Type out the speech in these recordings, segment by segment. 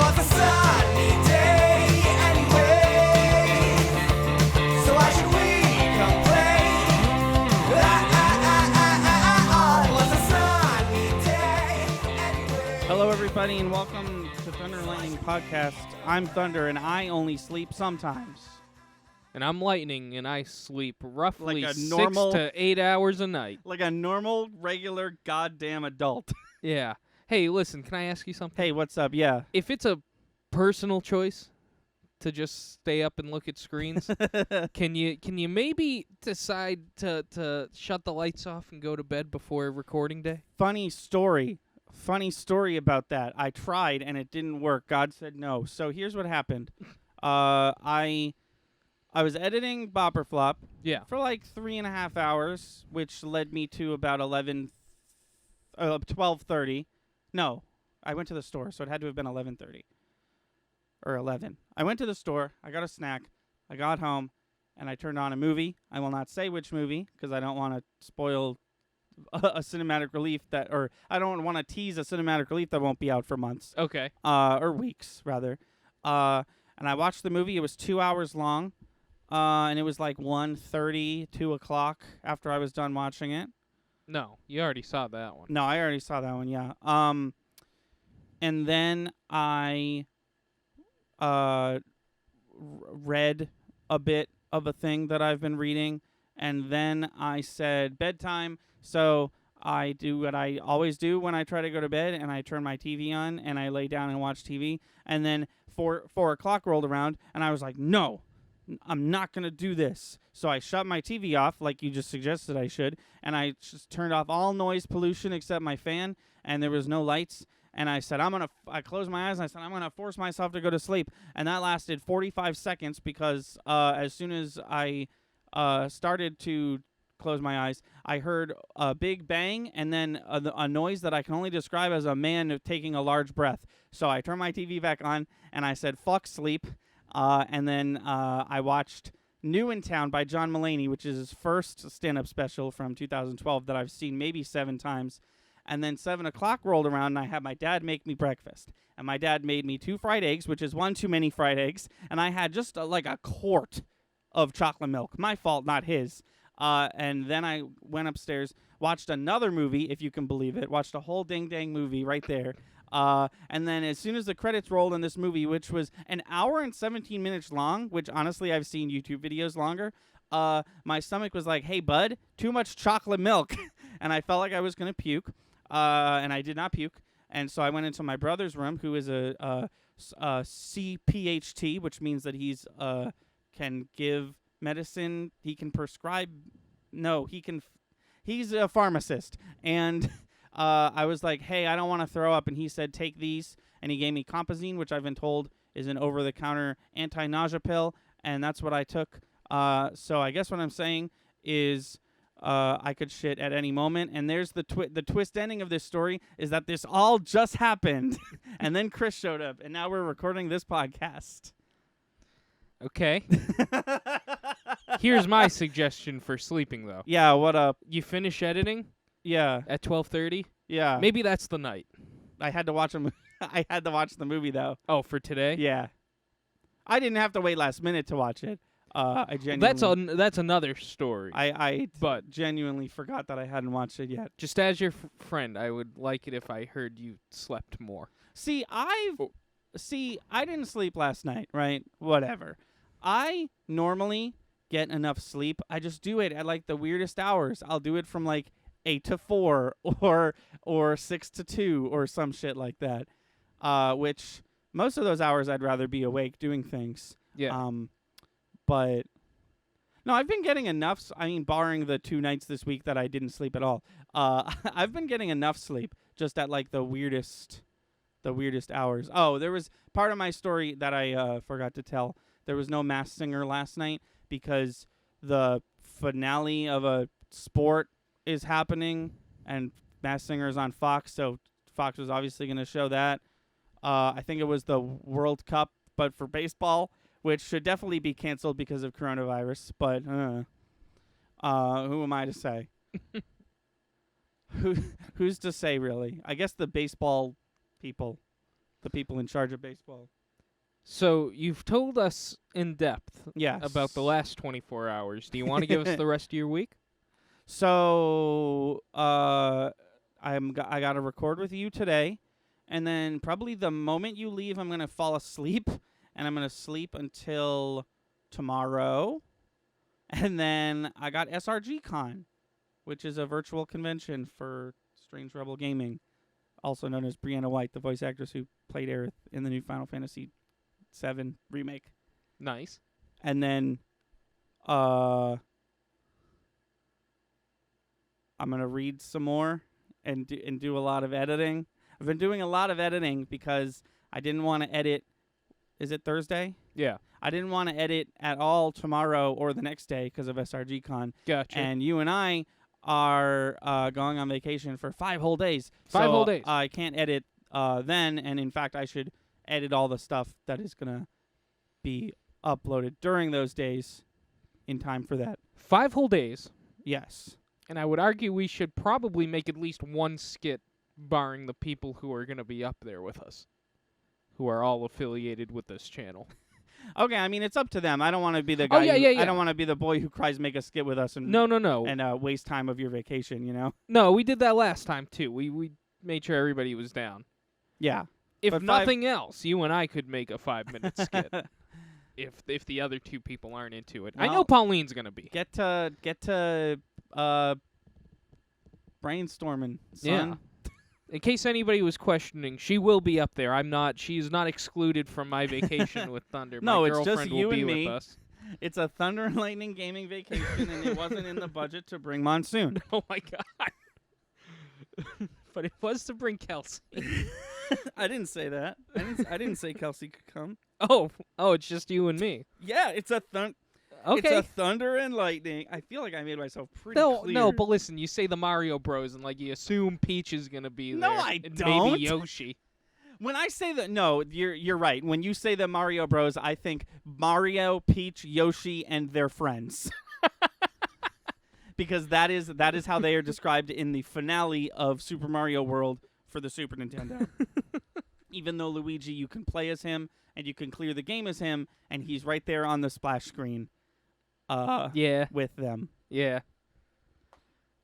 was a sunny day anyway. So why should we complain? It was a sunny day anyway. Hello, everybody, and welcome to Thunder and Lightning Podcast. I'm Thunder, and I only sleep sometimes. And I'm Lightning, and I sleep roughly Like a 6 normal- to 8 hours a night. Like a normal, regular, goddamn adult. Yeah. Hey, listen, can I ask you something? Hey, what's up? Yeah. If it's a personal choice to just stay up and look at screens, can you maybe decide to shut the lights off and go to bed before recording day? Funny story about that. I tried, and it didn't work. God said no. So here's what happened. I was editing Bopper Flop Yeah. for like 3.5 hours, which led me to about 12:30. No, I went to the store, so it had to have been 11:30 or 11. I went to the store, I got a snack, I got home, and I turned on a movie. I will not say which movie because I don't want to spoil a cinematic relief or I don't want to tease a cinematic relief that won't be out for months. Okay. Or weeks, rather. And I watched the movie. It was 2 hours long. And it was like 1:30, 2 o'clock after I was done watching it. No, you already saw that one. No, I already saw that one, yeah. And then I read a bit of a thing that I've been reading, and then I said bedtime. So I do what I always do when I try to go to bed, and I turn my TV on, and I lay down and watch TV. And then 4 o'clock rolled around, and I was like, no, I'm not going to do this. So I shut my TV off like you just suggested I should, and I just turned off all noise pollution except my fan, and there was no lights. And I said, I closed my eyes, and I said, I'm going to force myself to go to sleep. And that lasted 45 seconds because as soon as I started to close my eyes, I heard a big bang and then a noise that I can only describe as a man taking a large breath. So I turned my TV back on, and I said, fuck sleep. And then I watched New in Town by John Mulaney, which is his first stand-up special from 2012 that I've seen maybe 7 times. And then 7 o'clock rolled around, and I had my dad make me breakfast. And my dad made me 2 fried eggs, which is one too many fried eggs. And I had just like a quart of chocolate milk. My fault, not his. And then I went upstairs, watched another movie, if you can believe it. Watched a whole ding-dang movie right there. And then as soon as the credits rolled in this movie, which was an hour and 17 minutes long, which honestly I've seen YouTube videos longer, my stomach was like, hey, bud, too much chocolate milk. And I felt like I was going to puke, and I did not puke. And so I went into my brother's room, who is a CPHT, which means that he's can give medicine. He can prescribe. No, he's a pharmacist. And I was like, hey, I don't want to throw up. And he said, take these. And he gave me Compazine, which I've been told is an over-the-counter anti-nausea pill. And that's what I took. So I guess what I'm saying is I could shit at any moment. And there's the twist ending of this story is that this all just happened. And then Chris showed up. And now we're recording this podcast. Okay. Here's my suggestion for sleeping, though. Yeah, what up? You finish editing Yeah. at 12:30. Yeah. Maybe that's the night. I had to watch I had to watch the movie, though. Oh, for today? Yeah. I didn't have to wait last minute to watch it. I genuinely... That's another story. But genuinely forgot that I hadn't watched it yet. Just as your friend, I would like it if I heard you slept more. See, I didn't sleep last night, right? Whatever. I normally get enough sleep. I just do it at like the weirdest hours. I'll do it from like 8 to 4 or 6 to 2 or some shit like that. Which most of those hours I'd rather be awake doing things. Yeah. But no, I've been getting enough. I mean, barring the 2 nights this week that I didn't sleep at all. I've been getting enough sleep just at like the weirdest hours. Oh, there was part of my story that I forgot to tell. There was no Masked Singer last night because the finale of a sport is happening, and Masked Singer is on Fox, so Fox was obviously going to show that. I think it was the World Cup, but for baseball, which should definitely be canceled because of coronavirus, but who am I to say? Who's to say, really? I guess the baseball people. the people in charge of baseball. So you've told us in depth Yes. about the last 24 hours. Do you want to give us the rest of your week? So I got to record with you today, and then probably the moment you leave, I'm gonna fall asleep, and I'm gonna sleep until tomorrow, and then I got SRG Con, which is a virtual convention for Strange Rebel Gaming, also known as Brianna White, the voice actress who played Aerith in the new Final Fantasy VII remake. Nice. And then I'm going to read some more and do a lot of editing. I've been doing a lot of editing because I didn't want to edit. Is it Thursday? Yeah. I didn't want to edit at all tomorrow or the next day because of SRG Con. Gotcha. And you and I are going on vacation for 5 whole days. 5 whole days. I can't edit then, and in fact, I should edit all the stuff that is going to be uploaded during those days in time for that. 5 whole days. Yes. And I would argue we should probably make at least one skit, barring the people who are going to be up there with us, who are all affiliated with this channel. Okay, I mean, it's up to them. I don't want to be the guy. Yeah. I don't want to be the boy who cries make a skit with us and No. and waste time of your vacation, you know? No, we did that last time, too. We made sure everybody was down. Yeah. If But nothing else, you and I could make a 5-minute skit. If the other 2 people aren't into it. I know Well, Pauline's going to be. Get to brainstorming, son. Yeah. In case anybody was questioning, she will be up there. I'm not. She's not excluded from my vacation with Thunder. No, my it's just girlfriend you will be and me. with us. It's a Thunder and Lightning gaming vacation, and it wasn't in the budget to bring Monsoon. Oh my god! But it was to bring Kelsey. I didn't say that. I didn't say Kelsey could come. Oh, it's just you and me. Yeah, it's a Okay. It's a Thunder and Lightning. I feel like I made myself pretty clear. No, but listen, you say the Mario Bros. And like you assume Peach is gonna be No, there. I and don't. Maybe Yoshi. When I say that, no, you're right. When you say the Mario Bros, I think Mario, Peach, Yoshi, and their friends. Because that is how they are described in the finale of Super Mario World for the Super Nintendo. Even though Luigi, you can play as him and you can clear the game as him, and he's right there on the splash screen. Yeah. With them Yeah.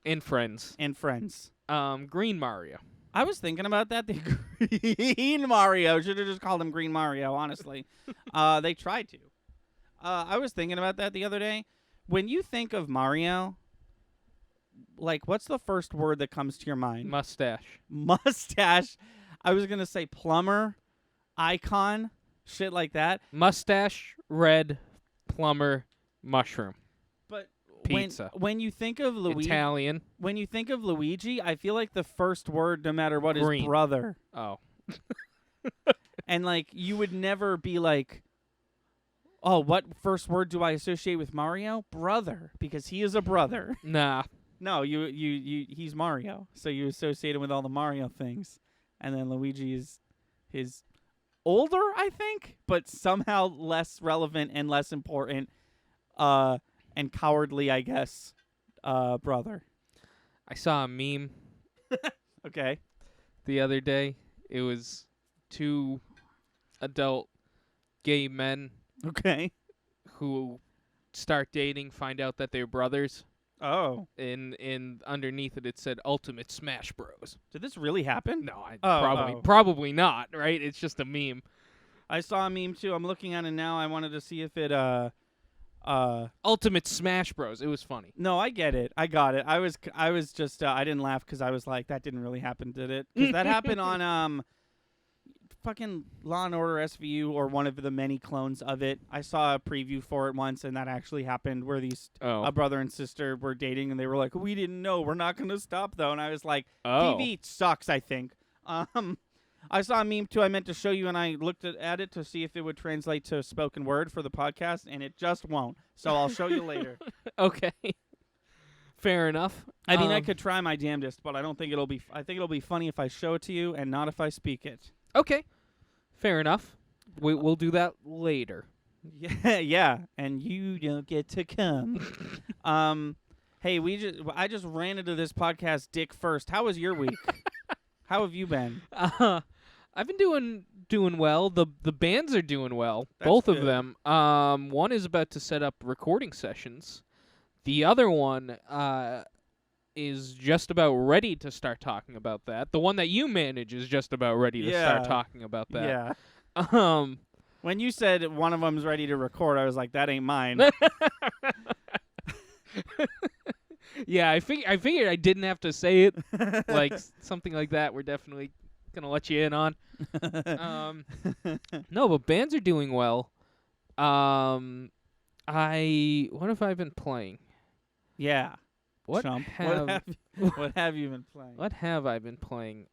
And friends. and friends. Green Mario. I was thinking about that. The Green Mario. Should have just called him Green Mario, honestly. They tried to. I was thinking about that the other day. When you think of Mario, like, what's the first word that comes to your mind? Mustache. Mustache. I was going to say plumber, icon, shit like that. Mustache, red, plumber, mushroom. But Pizza. When you think of Luigi, Italian. when you think of Luigi, I feel like the first word, no matter what, Green. is brother. Oh. And, like, you would never be like, oh, what first word do I associate with Mario? Brother, because he is a brother. Nah. No, he's Mario, so you associate him with all the Mario things. And then Luigi is his older, I think, but somehow less relevant and less important, and cowardly, I guess, brother. I saw a meme Okay. the other day. It was 2 adult gay men Okay. who start dating, find out that they're brothers. Oh. In underneath it said Ultimate Smash Bros. Did this really happen? No, Oh. probably not, right? It's just a meme. I saw a meme too. I'm looking at it now. I wanted to see if it Ultimate Smash Bros. It was funny. No, I get it. I got it. I was just I didn't laugh because I was like, that didn't really happen, did it? Because that happened on fucking Law and Order SVU, or one of the many clones of it. I saw a preview for it once, and that actually happened, where these a brother and sister were dating, and they were like, we didn't know. We're not going to stop though. And I was like, TV sucks, I think. I saw a meme too. I meant to show you, and I looked at it to see if it would translate to spoken word for the podcast, and it just won't. So I'll show you later. Okay. Fair enough. I mean, I could try my damnedest, but I don't think it'll be. I think it'll be funny if I show it to you, and not if I speak it. Okay. Fair enough. We'll do that later. Yeah, and you don't get to come. Hey, I just ran into this podcast dick first. How was your week? How have you been? I've been doing well. The bands are doing well. That's Both good. of them. One is about to set up recording sessions. The other one is just about ready to start talking about that. The one that you manage is just about ready to start Yeah. talking about that. Yeah. Um When you said one of them's ready to record, I was like, that ain't mine. yeah, I figured I didn't have to say it. Like something like that we're definitely gonna let you in on. No, but bands are doing well. What have I been playing? Yeah. What Chump. have What have you been playing? what have I been playing?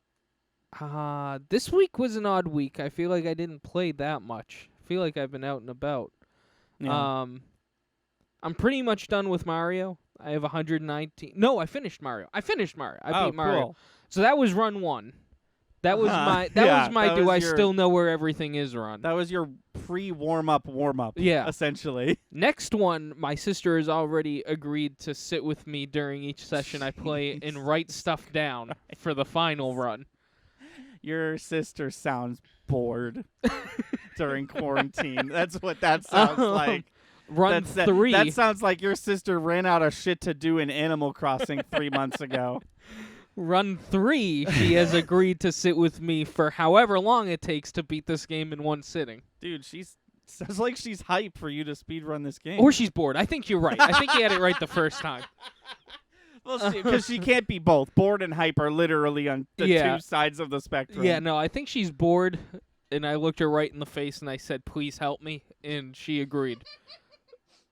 This week was an odd week. I feel like I didn't play that much. I feel like I've been out and about. Yeah. I'm pretty much done with Mario. I have 119. No, I finished Mario. I beat Mario. Cool. So that was run 1. That was my Yeah, was my that do was I your- still know where everything is run. That was your warm-up, Yeah. essentially. Next one, my sister has already agreed to sit with me during each session I play and write stuff down for the final run. Your sister sounds bored during quarantine. That's what that sounds like. Run That's 3. That sounds like your sister ran out of shit to do in Animal Crossing 3 months ago. Run 3, she has agreed to sit with me for however long it takes to beat this game in one sitting. Dude, sounds like she's hyped for you to speedrun this game. Or she's bored. I think you're right. I think you had it right the first time. Well, because she can't be both. Bored and hype are literally on the Yeah. 2 sides of the spectrum. Yeah, no, I think she's bored, and I looked her right in the face and I said, "Please help me," and she agreed.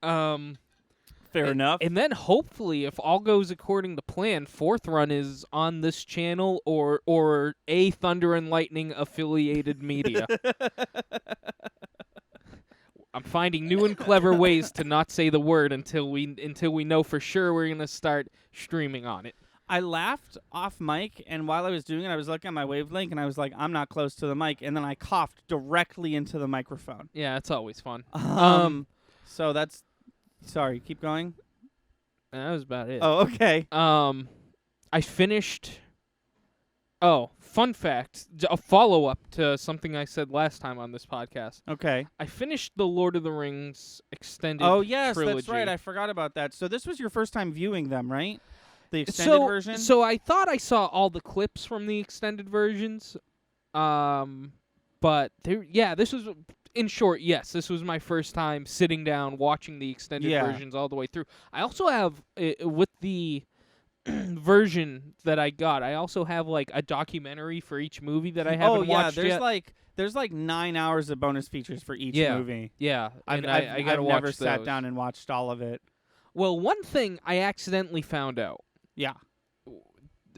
Fair enough. And then hopefully, if all goes according to plan, 4th run is on this channel or a Thunder and Lightning affiliated media. I'm finding new and clever ways to not say the word until we know for sure we're gonna start streaming on it. I laughed off mic, and while I was doing it, I was looking at my wavelength, and I was like, I'm not close to the mic, and then I coughed directly into the microphone. Yeah, it's always fun. So that's... Sorry, keep going. That was about it. Oh, okay. I finished. Oh, fun fact, a follow-up to something I said last time on this podcast. Okay. I finished the Lord of the Rings extended Oh, yes, trilogy. that's right. I forgot about that. So this was your first time viewing them, right? The extended version? So I thought I saw all the clips from the extended versions. But this was, in short, yes, this was my first time sitting down watching the extended versions all the way through. I also have, with the version that I got, I also have like a documentary for each movie that I haven't watched yet. There's like 9 hours of bonus features for each movie. Yeah, I've gotta watch never sat those. down and watched all of it. Well, one thing I accidentally found out, Yeah.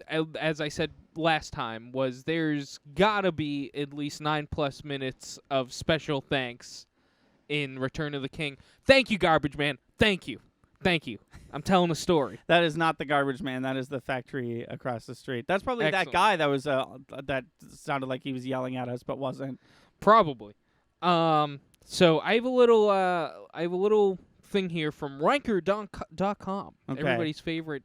as I said last time, was there's gotta be at least 9+ minutes of special thanks in Return of the King. Thank you, Garbage Man. Thank you. I'm telling a story. That is not the Garbage Man. That is the factory across the street. That's probably Excellent. that guy that was that sounded like he was yelling at us, but wasn't. Probably. So I have a little thing here from Ranker.com, Okay. everybody's favorite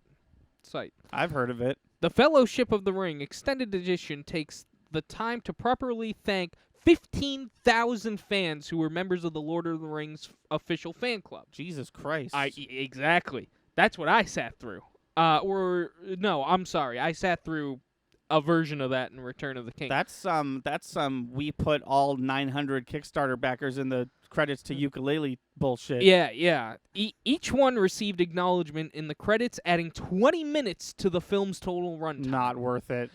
site. I've heard of it. The Fellowship of the Ring Extended Edition takes the time to properly thank 15,000 fans who were members of the Lord of the Rings official fan club. Jesus Christ. Exactly. That's what I sat through. No, I'm sorry. I sat through a version of that in Return of the King. That's some we put all 900 Kickstarter backers in the credits to ukulele bullshit. Yeah. Each one received acknowledgement in the credits, adding 20 minutes to the film's total runtime. Not worth it.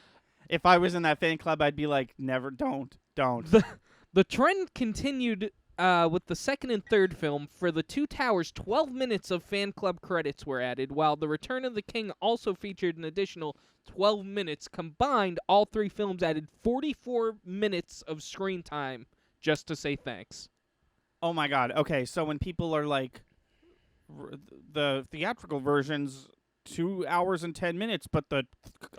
If I was in that fan club, I'd be like, never, don't. The trend continued with the second and third film. For The Two Towers, 12 minutes of fan club credits were added, while The Return of the King also featured an additional 12 minutes. Combined, all 3 films added 44 minutes of screen time just to say thanks. Oh my God. Okay, so when people are like, the theatrical version's 2 hours and 10 minutes, but the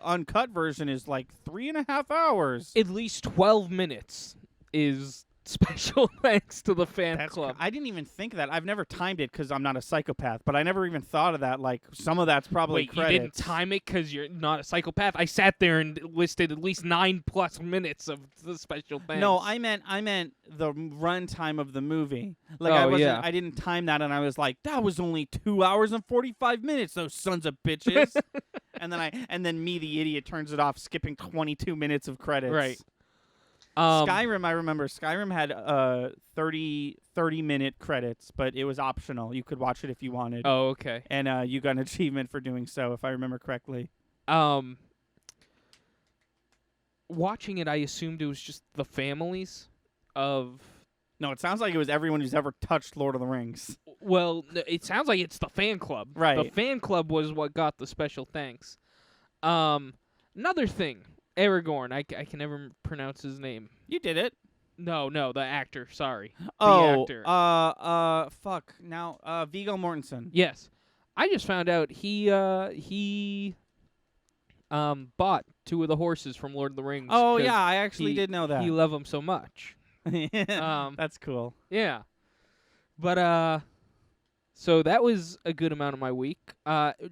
uncut version is like 3.5 hours. At least 12 minutes is special thanks to the fan That's club. I didn't even think of that. I've never timed it because I'm not a psychopath, but I never even thought of that. Like, some of that's probably Wait, credits. you didn't time it because you're not a psychopath? I sat there and listed at least 9+ minutes of the special thanks. No, I meant the run time of the movie. Like, Oh, yeah. I didn't time that, and I was like, that was only 2 hours and 45 minutes. Those sons of bitches. and then me, the idiot, turns it off, skipping 22 minutes of credits. Right. Skyrim, I remember. Skyrim had 30-minute credits, but it was optional. You could watch it if you wanted. Oh, okay. And you got an achievement for doing so, if I remember correctly. Watching it, I assumed it was just the families of... No, it sounds like it was everyone who's ever touched Lord of the Rings. Well, it sounds like it's the fan club. Right. The fan club was what got the special thanks. Another thing. Aragorn. I can never pronounce his name. You did it. No, the actor. Sorry. Oh, actor. fuck. Now, Viggo Mortensen. Yes. I just found out he bought 2 of the horses from Lord of the Rings. Oh, 'cause yeah, I actually did know that. He loved them so much. That's cool. Yeah. But, so that was a good amount of my week.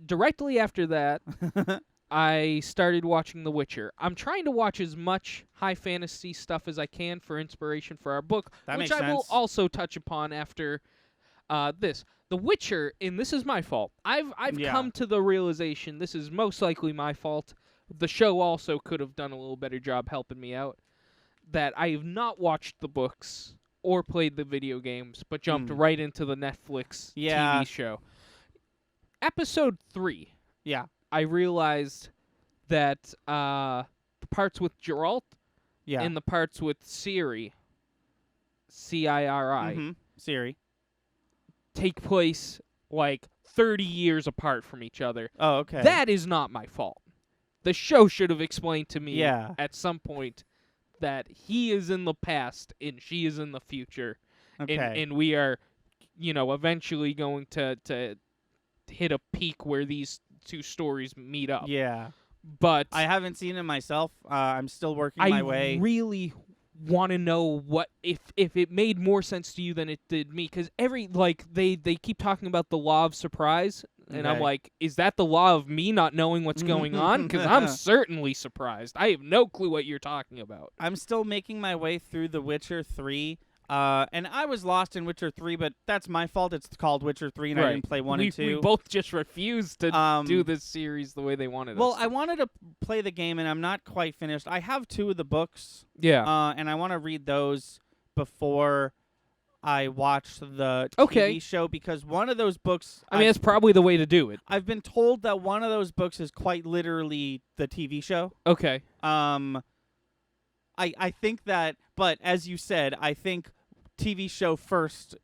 Directly after that, I started watching The Witcher. I'm trying to watch as much high fantasy stuff as I can for inspiration for our book, That which makes I will sense. also touch upon after this. The Witcher, and this is my fault. I've Yeah. come to the realization this is most likely my fault. The show also could have done a little better job helping me out. That I have not watched the books or played the video games, but jumped right into the Netflix Yeah. TV show. Episode 3. Yeah. I realized that the parts with Geralt Yeah. and the parts with Ciri, Ciri, Siri. take place like 30 years apart from each other. Oh, okay. That is not my fault. The show should have explained to me Yeah. at some point that he is in the past and she is in the future. Okay. And we are, eventually going to hit a peak where these 2 stories meet up. Yeah. But I haven't seen it myself. I'm still working my way. I really want to know what if it made more sense to you than it did me, because they keep talking about the law of surprise, and I'm Okay. like, is that the law of me not knowing what's going on? Because I'm certainly surprised. I have no clue what you're talking about. I'm still making my way through The Witcher 3. And I was lost in Witcher 3, but that's my fault. It's called Witcher 3, and I didn't play 1 and 2. We both just refused to do Um, this series the way they wanted Well, us. I wanted to play the game, and I'm not quite finished. I have 2 of the books, Yeah. and I want to read those before I watch the Okay. TV show, because one of those books... I mean, that's probably the way to do it. I've been told that one of those books is quite literally the TV show. Okay. I think that, but as you said, I think TV show first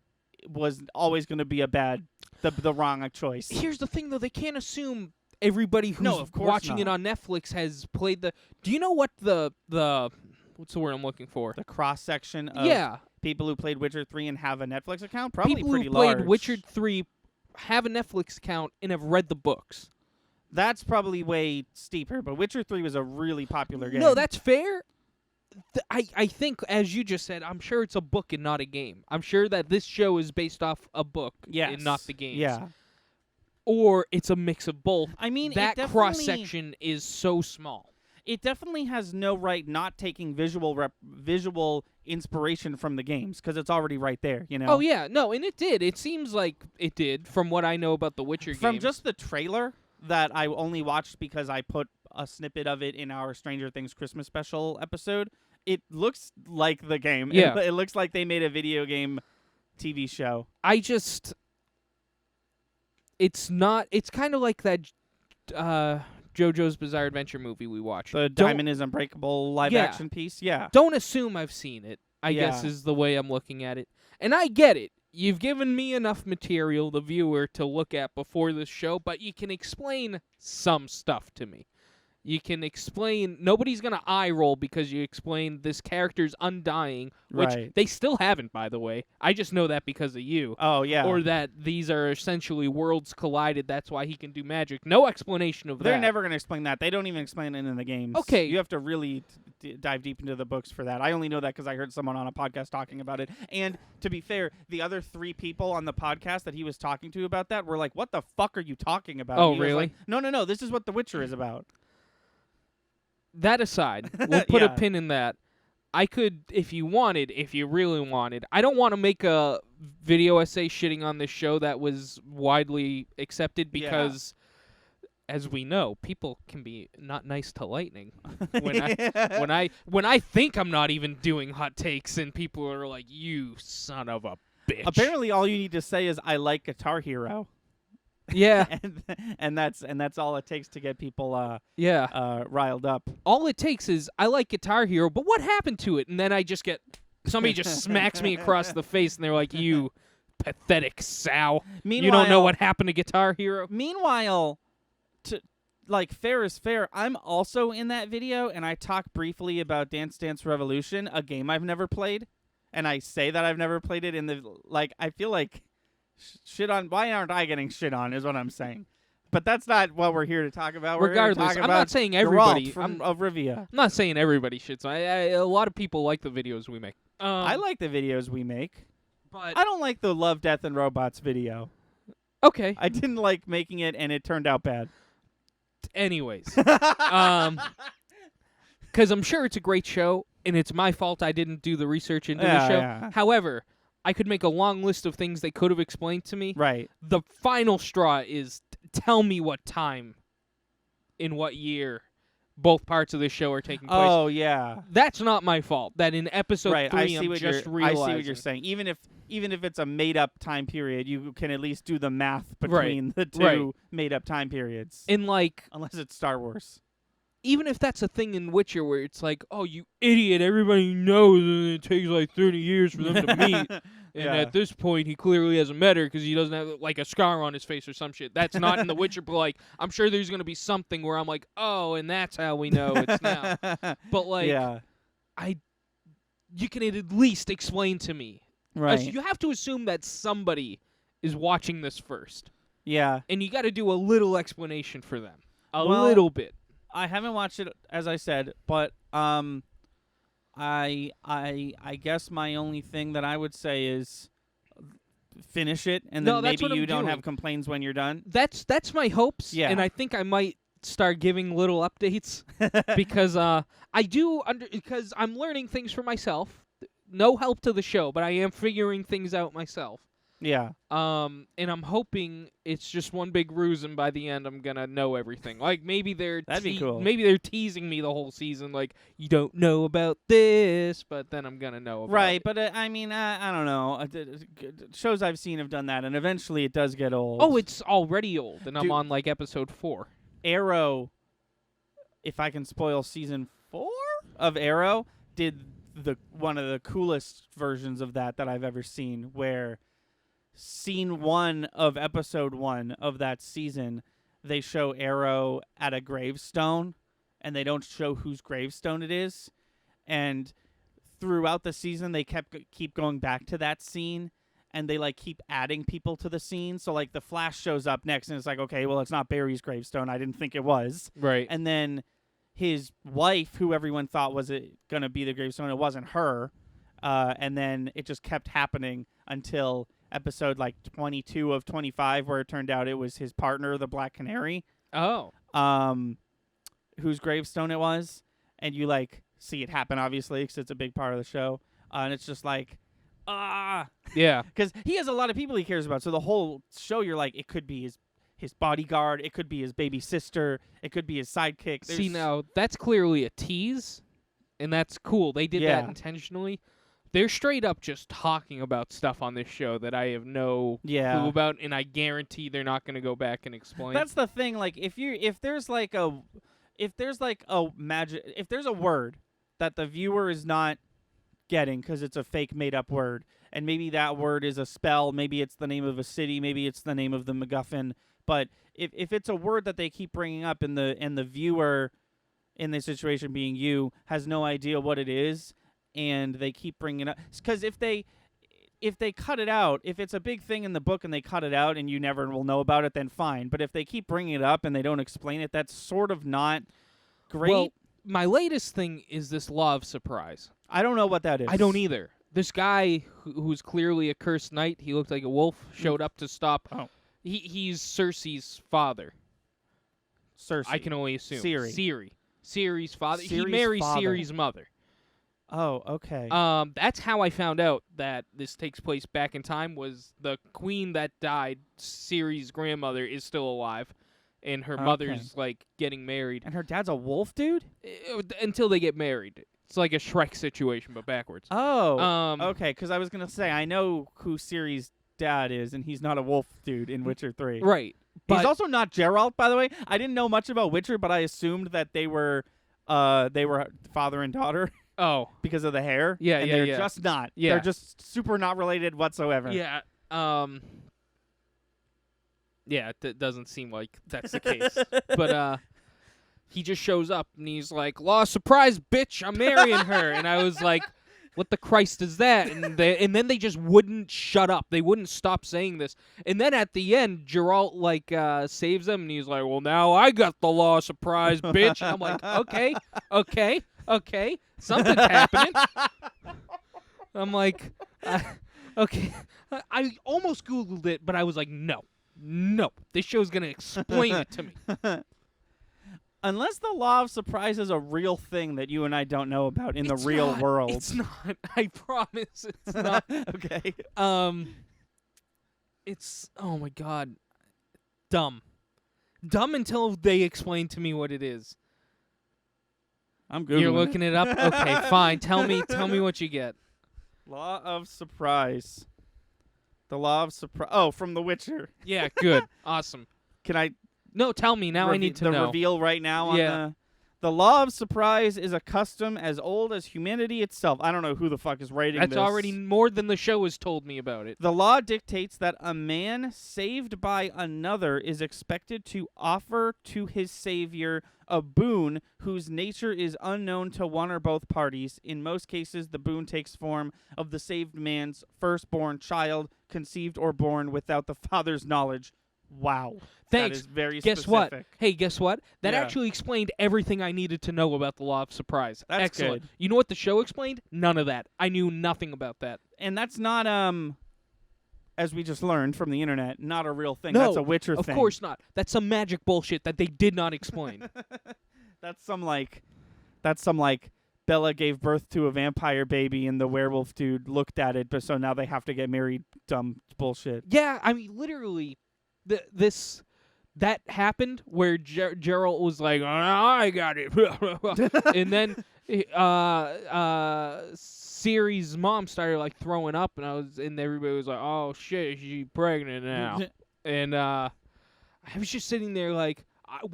was always going to be the wrong choice. Here's the thing, though. They can't assume everybody who's No, of course watching it not. on Netflix has played the... Do you know what the what's the word I'm looking for? The cross section of Yeah. people who played Witcher 3 and have a Netflix account, probably People pretty who played large. Witcher 3 have a Netflix account and have read the books. That's probably way steeper, but Witcher 3 was a really popular game. No, that's fair. I think, as you just said, I'm sure it's a book and not a game. I'm sure that this show is based off a book and not the games. Yeah. Or it's a mix of both. I mean, That it definitely, cross-section is so small. It definitely has no right not taking visual inspiration from the games, because it's already right there, you know? Oh, yeah. No, and it did. It seems like it did, from what I know about the Witcher games. From just the trailer that I only watched because I put a snippet of it in our Stranger Things Christmas special episode, it looks like the game. Yeah. It looks like they made a video game TV show. It's not... It's kind of like that JoJo's Bizarre Adventure movie we watched. The Diamond is Unbreakable live-action piece? Yeah. Don't assume I've seen it, I guess Yeah. is the way I'm looking at it. And I get it. You've given me enough material, the viewer, to look at before this show, but you can explain some stuff to me. You can explain. Nobody's gonna eye roll because you explain this character's undying, which Right. they still haven't, by the way. I just know that because of you. Oh yeah. Or that these are essentially worlds collided. That's why he can do magic. No explanation of They're that. never going to explain that. They don't even explain it in the games. Okay. You have to really dive deep into the books for that. I only know that because I heard someone on a podcast talking about it. And to be fair, the other 3 people on the podcast that he was talking to about that were like, "What the fuck are you talking about?" Oh, And he was really? like, no. This is what The Witcher is about. That aside, we'll put a Yeah. pin in that. I could, if you really wanted. I don't want to make a video essay shitting on this show that was widely accepted because, as we know, people can be not nice to lightning. When I think I'm not even doing hot takes, and people are like, "You son of a bitch." Apparently, all you need to say is, "I like Guitar Hero," yeah, and that's all it takes to get people yeah. riled up. All it takes is I like Guitar Hero, but what happened to it? And then I just get somebody just smacks me across the face, and they're like, "You pathetic sow! You don't know what happened to Guitar Hero." Meanwhile, fair is fair. I'm also in that video, and I talk briefly about Dance Dance Revolution, a game I've never played, and I say that I've never played it. I feel like shit on. Why aren't I getting shit on? Is what I'm saying. But that's not what we're here to talk about. We're here to Regardless, talk I'm about not saying Geralt everybody. of Rivia. I'm not saying everybody shits. A lot of people like the videos we make. I like the videos we make. but I don't like the Love, Death, and Robots video. okay. I didn't like making it, and it turned out bad. Anyways, because I'm sure it's a great show, and it's my fault I didn't do the research into the show. Yeah. However, I could make a long list of things they could have explained to me. Right. The final straw is tell me what time, in what year, both parts of the show are taking place. Oh yeah. That's not my fault. That in episode Right. 3, I see I'm what just you're. realizing. I see what you're saying. Even if it's a made up time period, you can at least do the math between the two Right. made up time periods. And like, Unless it's Star Wars. even if that's a thing in Witcher where it's like, oh, you idiot, everybody knows that it takes like 30 years for them to meet. And Yeah. at this point, he clearly hasn't met her because he doesn't have like a scar on his face or some shit. That's not in The Witcher, but like, I'm sure there's going to be something where I'm like, oh, and that's how we know it's now. But like, yeah. you can at least explain to me. Right. You have to assume that somebody is watching this first. Yeah. And you got to do a little explanation for them. A Well, little bit. I haven't watched it, as I said, but I guess my only thing that I would say is finish it, and No, then that's maybe what you I'm don't doing. have complaints when you're done. That's my hopes. Yeah. And I think I might start giving little updates because because I'm learning things for myself. No help to the show, but I am figuring things out myself. Yeah. And I'm hoping it's just one big ruse, and by the end I'm gonna know everything. Like maybe they're That'd be cool. Maybe they're teasing me the whole season, like you don't know about this, but then I'm gonna know about Right, it. but I mean, I don't know. Shows I've seen have done that, and eventually it does get old. Oh, it's already old, and I'm Dude. on like episode 4. Arrow, if I can spoil season 4 of Arrow, did one of the coolest versions of that I've ever seen, where scene 1 of episode 1 of that season, they show Arrow at a gravestone, and they don't show whose gravestone it is, and throughout the season they keep going back to that scene, and they like keep adding people to the scene. So like the Flash shows up next, and it's like, okay, well, it's not Barry's gravestone. I didn't think it was. Right. And then his wife, who everyone thought was going to be the gravestone, it wasn't her. And then it just kept happening until episode like 22 of 25, where it turned out it was his partner, the Black Canary, Oh. whose gravestone it was. And you like see it happen, obviously, because it's a big part of the show. And it's just like, Yeah. because he has a lot of people he cares about. So the whole show, you're like, it could be his bodyguard, it could be his baby sister, it could be his sidekick. See, now, that's clearly a tease, and that's cool. They did that Yeah. intentionally. They're straight up just talking about stuff on this show that I have no Yeah. clue about, and I guarantee they're not going to go back and explain. That's the thing. Like, if there's a word that the viewer is not getting because it's a fake made up word, and maybe that word is a spell, maybe it's the name of a city, maybe it's the name of the MacGuffin, but if it's a word that they keep bringing up and the viewer in this situation being you, has no idea what it is, and they keep bringing it up. Because if they cut it out, if it's a big thing in the book and they cut it out and you never will know about it, then fine. But if they keep bringing it up and they don't explain it, that's sort of not great. Well, my latest thing is this law of surprise. I don't know what that is. I don't either. This guy who's clearly a cursed knight, he looked like a wolf, showed up to stop. Oh. He's Cersei's father. Cersei. I can only assume. Ciri. Ciri's father. He Ciri's marries father. Ciri's mother. Oh, okay. That's how I found out that this takes place back in time. Was the queen that died, Ciri's grandmother, is still alive, and her mother's like getting married. And her dad's a wolf dude? Until they get married. It's like a Shrek situation, but backwards. Oh, okay, because I was going to say, I know who Ciri's dad is, and he's not a wolf dude in Witcher 3. Right. He's also not Geralt, by the way. I didn't know much about Witcher, but I assumed that they were father and daughter Oh. because of the hair. Yeah, and yeah, they're yeah. just not. Yeah. They're just super not related whatsoever. Yeah. Yeah, it doesn't seem like that's the case. But he just shows up and he's like, "Law of surprise, bitch! I'm marrying her." And I was like, "What the Christ is that?" And then they just wouldn't shut up. They wouldn't stop saying this. And then at the end, Geralt saves them, and he's like, "Well, now I got the law of surprise, bitch." And I'm like, okay, something's happening. I'm like, okay. I almost Googled it, but I was like, no, this show's gonna explain it to me. Unless the law of surprise is a real thing that you and I don't know about in the real world. It's not. I promise it's not. Okay. It's, oh my God, dumb until they explain to me what it is. I'm Googling. You're looking it up? Okay, fine. Tell me what you get. Law of surprise. The law of surprise. Oh, from The Witcher. Yeah, good. Awesome. Can I? No, tell me. Now I need to the know. reveal right now on Yeah. the law of surprise is a custom as old as humanity itself. I don't know who the fuck is writing That's this. already more than the show has told me about it. The law dictates that a man saved by another is expected to offer to his savior a boon whose nature is unknown to one or both parties. In most cases, the boon takes form of the saved man's firstborn child, conceived or born without the father's knowledge. Wow. Thanks. That is very Guess specific. what? Hey, guess what? That Yeah. actually explained everything I needed to know about the law of surprise. That's excellent. good. You know what the show explained? None of that. I knew nothing about that. And that's not, as we just learned from the internet, not a real thing. No, That's a Witcher of thing. course not. That's some magic bullshit that they did not explain. That's some Bella gave birth to a vampire baby and the werewolf dude looked at it, but so now they have to get married. Dumb bullshit. Yeah, I mean, literally, that happened where Geralt was like, "Oh, I got it," and then Ciri's mom started like throwing up, and everybody was like, "Oh shit, she's pregnant now," and I was just sitting there like,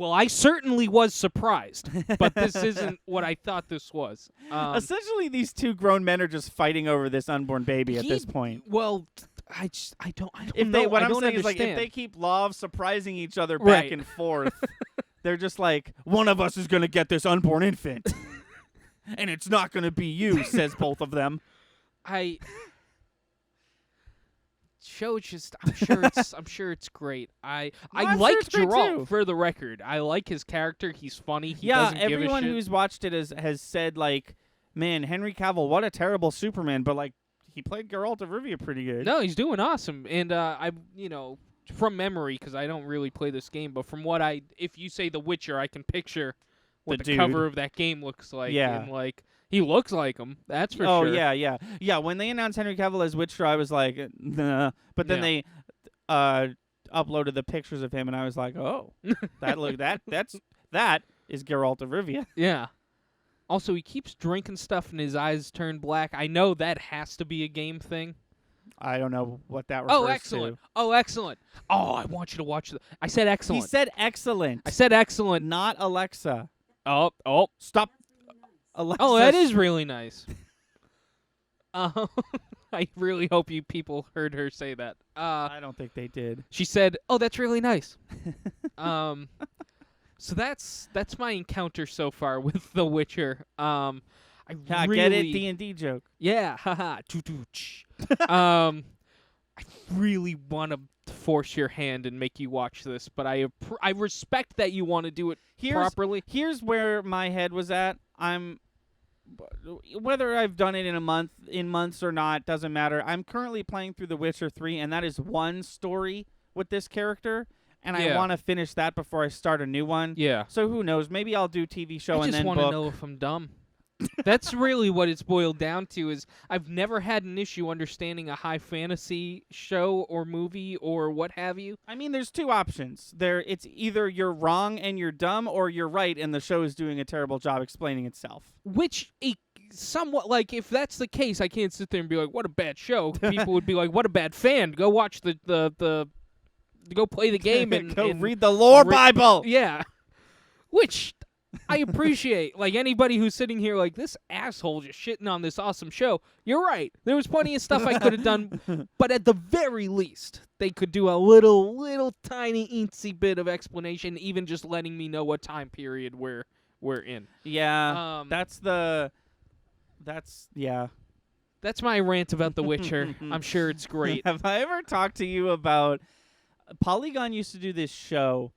I certainly was surprised, but this isn't what I thought this was. Essentially, these two grown men are just fighting over this unborn baby at this point. Well, I don't If know. they, what I I'm don't saying understand. is, like, if they keep law of surprising each other back Right. and forth, they're just like, one of us is going to get this unborn infant. And it's not going to be you, says both of them. Show just I'm sure it's great. I I'm like sure it's great, Geralt too. for the record. I like his character. He's funny. He Yeah, doesn't give a everyone shit. who's watched it has said, like, man, Henry Cavill, what a terrible Superman, but, like, he played Geralt of Rivia pretty good. No, he's doing awesome. And I from memory, because I don't really play this game, but from what if you say The Witcher, I can picture what The the dude. cover of that game looks like. Yeah. And like he looks like him. That's for Oh, sure. yeah. When they announced Henry Cavill as Witcher, I was like, nah. But then they uploaded the pictures of him, and I was like, oh, that is Geralt of Rivia. Yeah. Also, he keeps drinking stuff and his eyes turn black. I know that has to be a game thing. I don't know what that refers Oh, excellent. to. Oh, excellent. Oh, I want you to watch I said excellent. He said excellent. I said excellent. Not Alexa. Oh. Stop. Alexa. Oh, that is really nice. I really hope you people heard her say that. I don't think they did. She said, "Oh, that's really nice." So that's my encounter so far with The Witcher. I Yeah, really get it? D&D joke. Yeah, haha. I really want to force your hand and make you watch this, but I respect that you want to do it properly. Here's where my head was at. Whether I've done it in months or not, doesn't matter. I'm currently playing through The Witcher 3, and that is one story with this character, and I Yeah. want to finish that before I start a new one. Yeah. So who knows? Maybe I'll do TV show I and just then want to book. know if I'm dumb. That's really what it's boiled down to. Is I've never had an issue understanding a high fantasy show or movie or what have you. I mean, there's two options. It's either you're wrong and you're dumb, or you're right and the show is doing a terrible job explaining itself. Which somewhat, like, if that's the case, I can't sit there and be like, what a bad show. People would be like, what a bad fan. Go watch the go play the game and Go and read the lore Bible. Yeah. Which I appreciate. Like, anybody who's sitting here like, this asshole just shitting on this awesome show, you're right. There was plenty of stuff I could have done, but at the very least, they could do a little tiny eensy bit of explanation, even just letting me know what time period we're in. Yeah, that's my rant about The Witcher. I'm sure it's great. Have I ever talked to you about Polygon used to do this show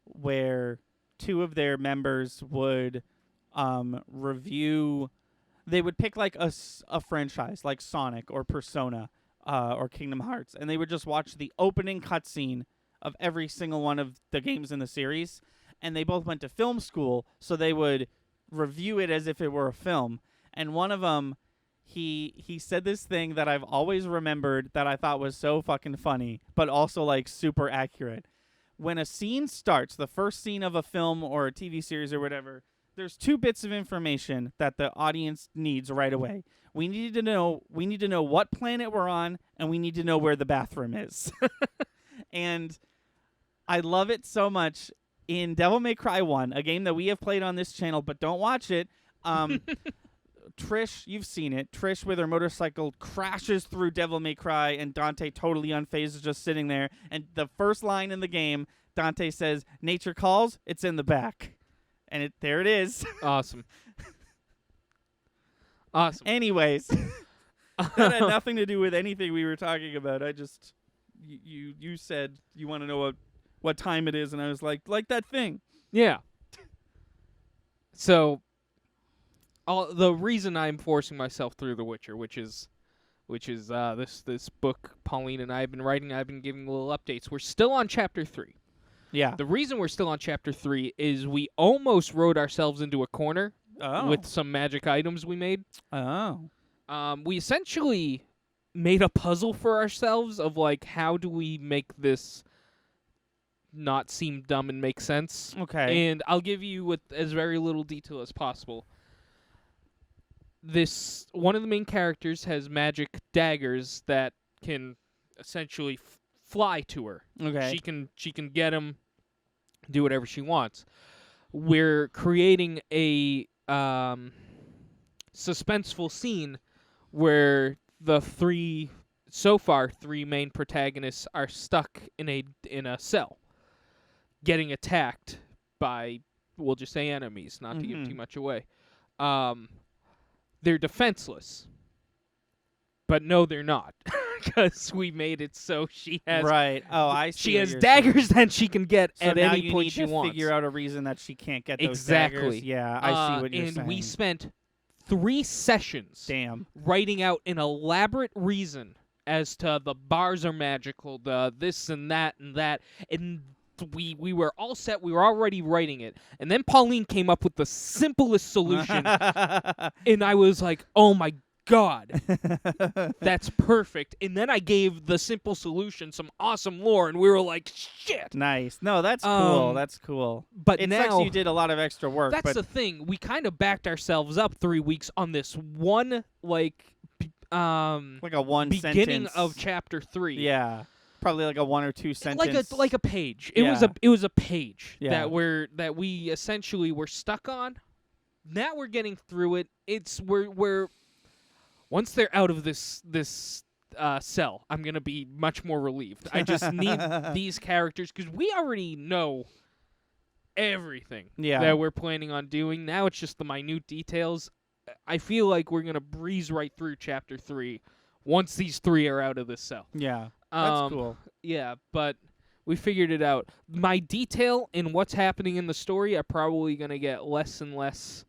where two of their members would review. They would pick like a franchise like Sonic or Persona or Kingdom Hearts, and they would just watch the opening cutscene of every single one of the games in the series. And they both went to film school, so they would review it as if it were a film. And one of them, he said this thing that I've always remembered that I thought was so fucking funny, but also like super accurate. When a scene starts, the first scene of a film or a TV series or whatever, there's two bits of information that the audience needs right away. We need to know what planet we're on, and we need to know where the bathroom is. And I love it so much. In Devil May Cry 1, a game that we have played on this channel, but don't watch it, Trish, you've seen it. Trish with her motorcycle crashes through Devil May Cry, and Dante totally unfazed is just sitting there. And the first line in the game, Dante says, "Nature calls, it's in the back." And there it is. Awesome. Awesome. Anyways, that had nothing to do with anything we were talking about. I just, you said you want to know what time it is, and I was like that thing. Yeah. So, the reason I'm forcing myself through The Witcher, which is this book Pauline and I have been writing, I've been giving little updates. We're still on chapter 3. Yeah. The reason we're still on chapter 3 is we almost rode ourselves into a corner with some magic items we made. Oh. We essentially made a puzzle for ourselves of, like, how do we make this not seem dumb and make sense. Okay. And I'll give you with as very little detail as possible. One of the main characters has magic daggers that can essentially fly to her. Okay. She can get them, do whatever she wants. We're creating a suspenseful scene where the three main protagonists are stuck in a cell, getting attacked by, we'll just say, enemies, not to give too much away. They're defenseless. But no, they're not. Because we made it so she has... Right. Oh, I see. She has daggers that she can get so at now any you point need she to wants. figure out a reason that she can't get those Exactly. daggers. Yeah, I see what you're saying. And we spent 3 sessions writing out an elaborate reason as to the bars are magical, the this and that, and we were all set. We were already writing it. And then Pauline came up with the simplest solution. And I was like, oh my God, that's perfect. And then I gave the simple solution some awesome lore, and we were like, shit. Nice. No, that's cool. That's cool. But it now, sucks you did a lot of extra work. That's the thing. We kind of backed ourselves up 3 weeks on this one, like a one beginning sentence of chapter 3. Yeah. Probably like a 1 or 2 sentence. Like a page. It was a page that we essentially were stuck on. Now we're getting through it. We're once they're out of this cell, I'm gonna be much more relieved. I just need these characters because we already know everything Yeah. that we're planning on doing. Now it's just the minute details. I feel like we're gonna breeze right through chapter 3 once these 3 are out of the cell. Yeah. That's cool. Yeah, but we figured it out. My detail in what's happening in the story are probably gonna get less and less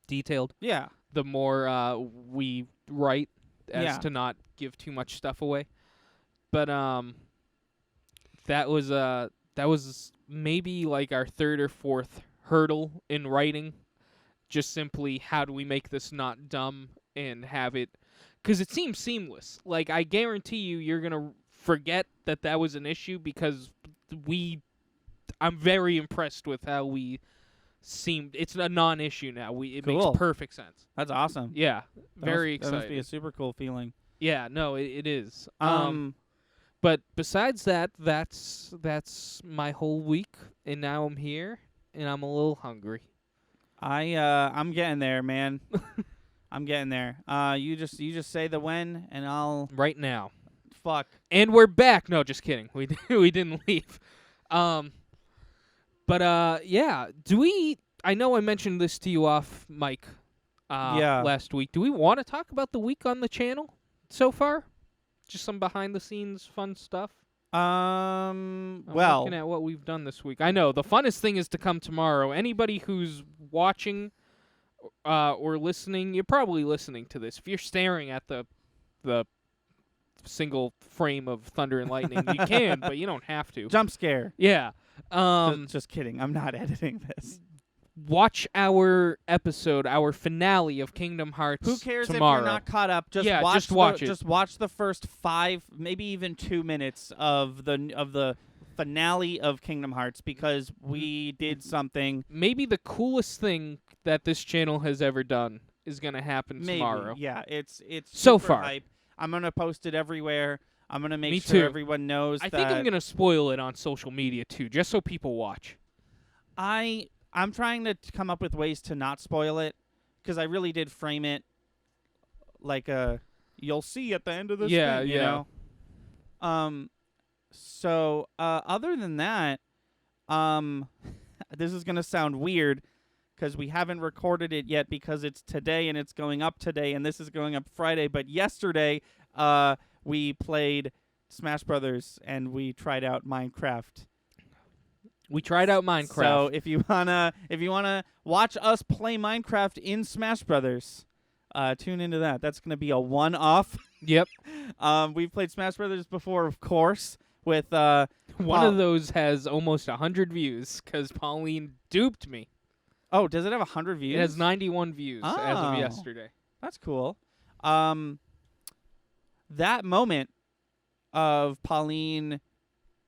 detailed Yeah. the more we write, as Yeah. to not give too much stuff away. But that was maybe like our third or fourth hurdle in writing. Just simply, how do we make this not dumb and have it? Because it seems seamless. Like, I guarantee you're gonna forget that was an issue, because I'm very impressed with how we seemed. It's a non-issue now. It Cool. makes perfect sense. That's awesome. Yeah, very That must be excited. a super cool feeling. Yeah, no, it is. But But besides that, that's my whole week, and now I'm here, and I'm a little hungry. I'm getting there, man. I'm getting there. You just say the when, and I'll Right now. fuck. And we're back. No, just kidding. We didn't leave. But yeah. I know I mentioned this to you off mic last week. Do we want to talk about the week on the channel so far? Just some behind the scenes fun stuff. I'm looking at what we've done this week. I know the funnest thing is to come tomorrow. Anybody who's watching or listening, you're probably listening to this. If you're staring at the single frame of Thunder and Lightning, you can, but you don't have to. Jump scare. Yeah. Just kidding. I'm not editing this. Watch our episode, our finale of Kingdom Hearts. Who cares tomorrow. if you're not caught up? Just Yeah, watch just watch it. Just watch the first 5, maybe even 2 minutes of the finale of Kingdom Hearts, because we did something. Maybe the coolest thing that this channel has ever done is gonna happen Maybe. tomorrow. Yeah, it's So super far. hype. I'm gonna post it everywhere. I'm gonna make Me sure too. everyone knows I that think I'm gonna spoil it on social media too, just so people watch. I'm trying to come up with ways to not spoil it, because I really did frame it like you'll see at the end of this Yeah, thing, you yeah. know? So other than that, this is going to sound weird because we haven't recorded it yet, because it's today and it's going up today, and this is going up Friday, but yesterday we played Smash Brothers and we tried out Minecraft. We tried out Minecraft. So if you wanna watch us play Minecraft in Smash Brothers, tune into that. That's gonna be a one-off. Yep. We've played Smash Brothers before, of course, with One of those has almost 100 views because Pauline duped me. Oh, does it have 100 views? It has 91 views as of Oh. yesterday. That's cool. That moment of Pauline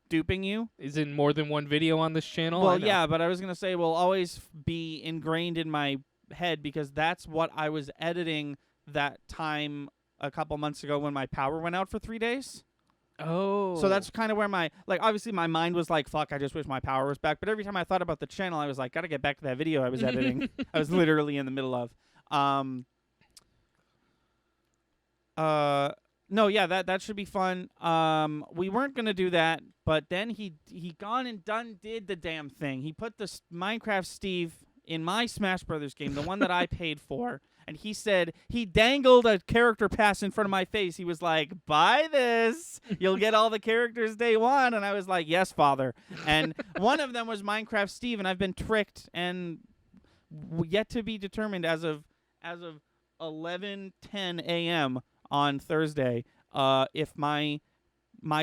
duping you. Is in more than one video on this channel? I Well, know. yeah, but I was going to say will always be ingrained in my head, because that's what I was editing that time a couple months ago when my power went out for 3 days. Oh. So that's kind of where obviously my mind was like, fuck, I just wish my power was back. But every time I thought about the channel, I was like, got to get back to that video I was editing. I was literally in the middle of. No, yeah, that should be fun. We weren't going to do that, but then he gone and did the damn thing. He put the Minecraft Steve in my Smash Brothers game, the one that I paid for. And he said, he dangled a character pass in front of my face. He was like, buy this. You'll get all the characters day one. And I was like, yes, father. And one of them was Minecraft Steve, and I've been tricked and yet to be determined as of 11:10 a.m. on Thursday if my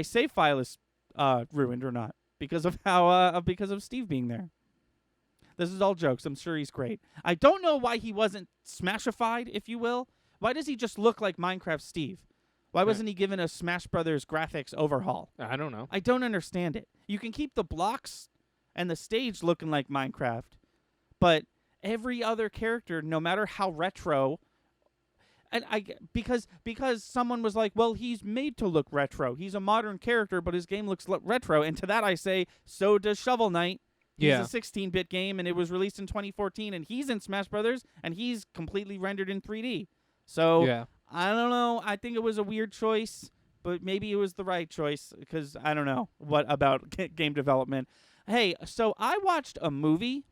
save file is ruined or not because of because of Steve being there. This is all jokes. I'm sure he's great. I don't know why he wasn't Smashified, if you will. Why does he just look like Minecraft Steve? Why wasn't he given a Smash Brothers graphics overhaul? I don't know. I don't understand it. You can keep the blocks and the stage looking like Minecraft, but every other character, no matter how retro, and because someone was like, well, he's made to look retro. He's a modern character, but his game looks retro. And to that I say, so does Shovel Knight. He's Yeah. a 16-bit game, and it was released in 2014, and he's in Smash Brothers, and he's completely rendered in 3D. So Yeah. I don't know. I think it was a weird choice, but maybe it was the right choice because I don't know what about game development. Hey, so I watched a movie,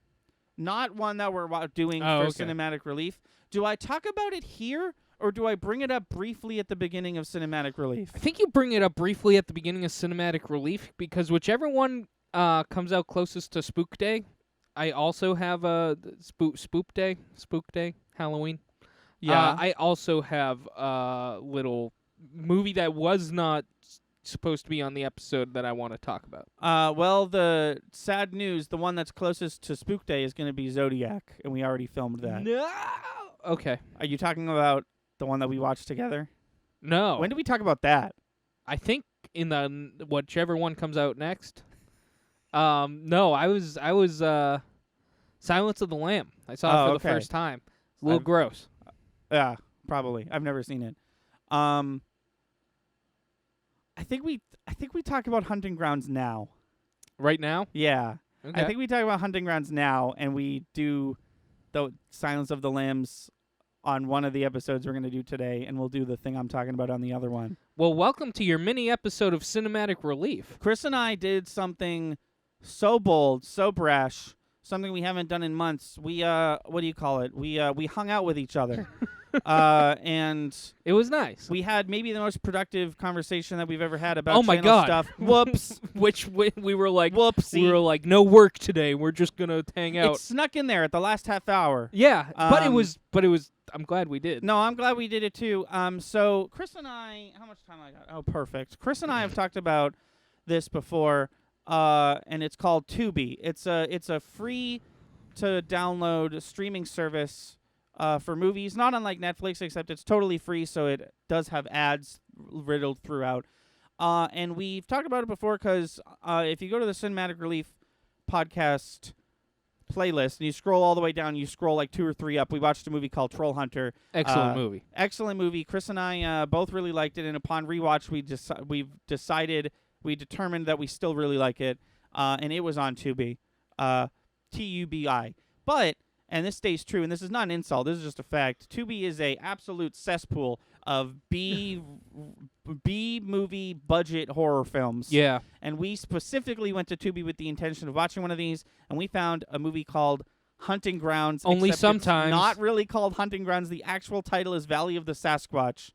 not one that we're doing for cinematic relief. Do I talk about it here, or do I bring it up briefly at the beginning of cinematic relief? I think you bring it up briefly at the beginning of cinematic relief because whichever one comes out closest to Spook Day, I also have a Spook Day, Halloween. Yeah. I also have a little movie that was not supposed to be on the episode that I want to talk about. Well, the sad news, the one that's closest to Spook Day is going to be Zodiac, and we already filmed that. No. Okay. Are you talking about the one that we watched together? No. When did we talk about that? I think in the whichever one comes out next. No, I was Silence of the Lamb. I saw it for the first time. A little gross. Yeah, probably. I've never seen it. I think we talk about Hunting Grounds now. Right now? Yeah. Okay. I think we talk about Hunting Grounds now, and we do the Silence of the Lambs on one of the episodes we're going to do today, and we'll do the thing I'm talking about on the other one. Well, welcome to your mini episode of Cinematic Relief. Chris and I did something so bold, so brash, something we haven't done in months. We what do you call it? We hung out with each other. And it was nice. We had maybe the most productive conversation that we've ever had about my channel God. stuff. Whoops. Which we were like, Whoopsie. We were like, no work today. We're just gonna hang out. It snuck in there at the last half hour. Yeah, but it was. I'm glad we did. No, I'm glad we did it too. So Chris and I, how much time I got? Oh, perfect. Chris and I have talked about this before, and it's called Tubi. It's a free to download streaming service for movies, not unlike Netflix, except it's totally free, so it does have ads riddled throughout. And we've talked about it before because if you go to the Cinematic Relief podcast playlist and you scroll all the way down, you scroll like 2 or 3 up, we watched a movie called Troll Hunter. Excellent movie. Excellent movie. Chris and I both really liked it, and upon rewatch, we determined that we still really like it, and it was on Tubi, Tubi. But, and this stays true, and this is not an insult, this is just a fact, Tubi is a absolute cesspool of B movie budget horror films. Yeah. And we specifically went to Tubi with the intention of watching one of these, and we found a movie called Hunting Grounds. Only except sometimes. It's not really called Hunting Grounds. The actual title is Valley of the Sasquatch.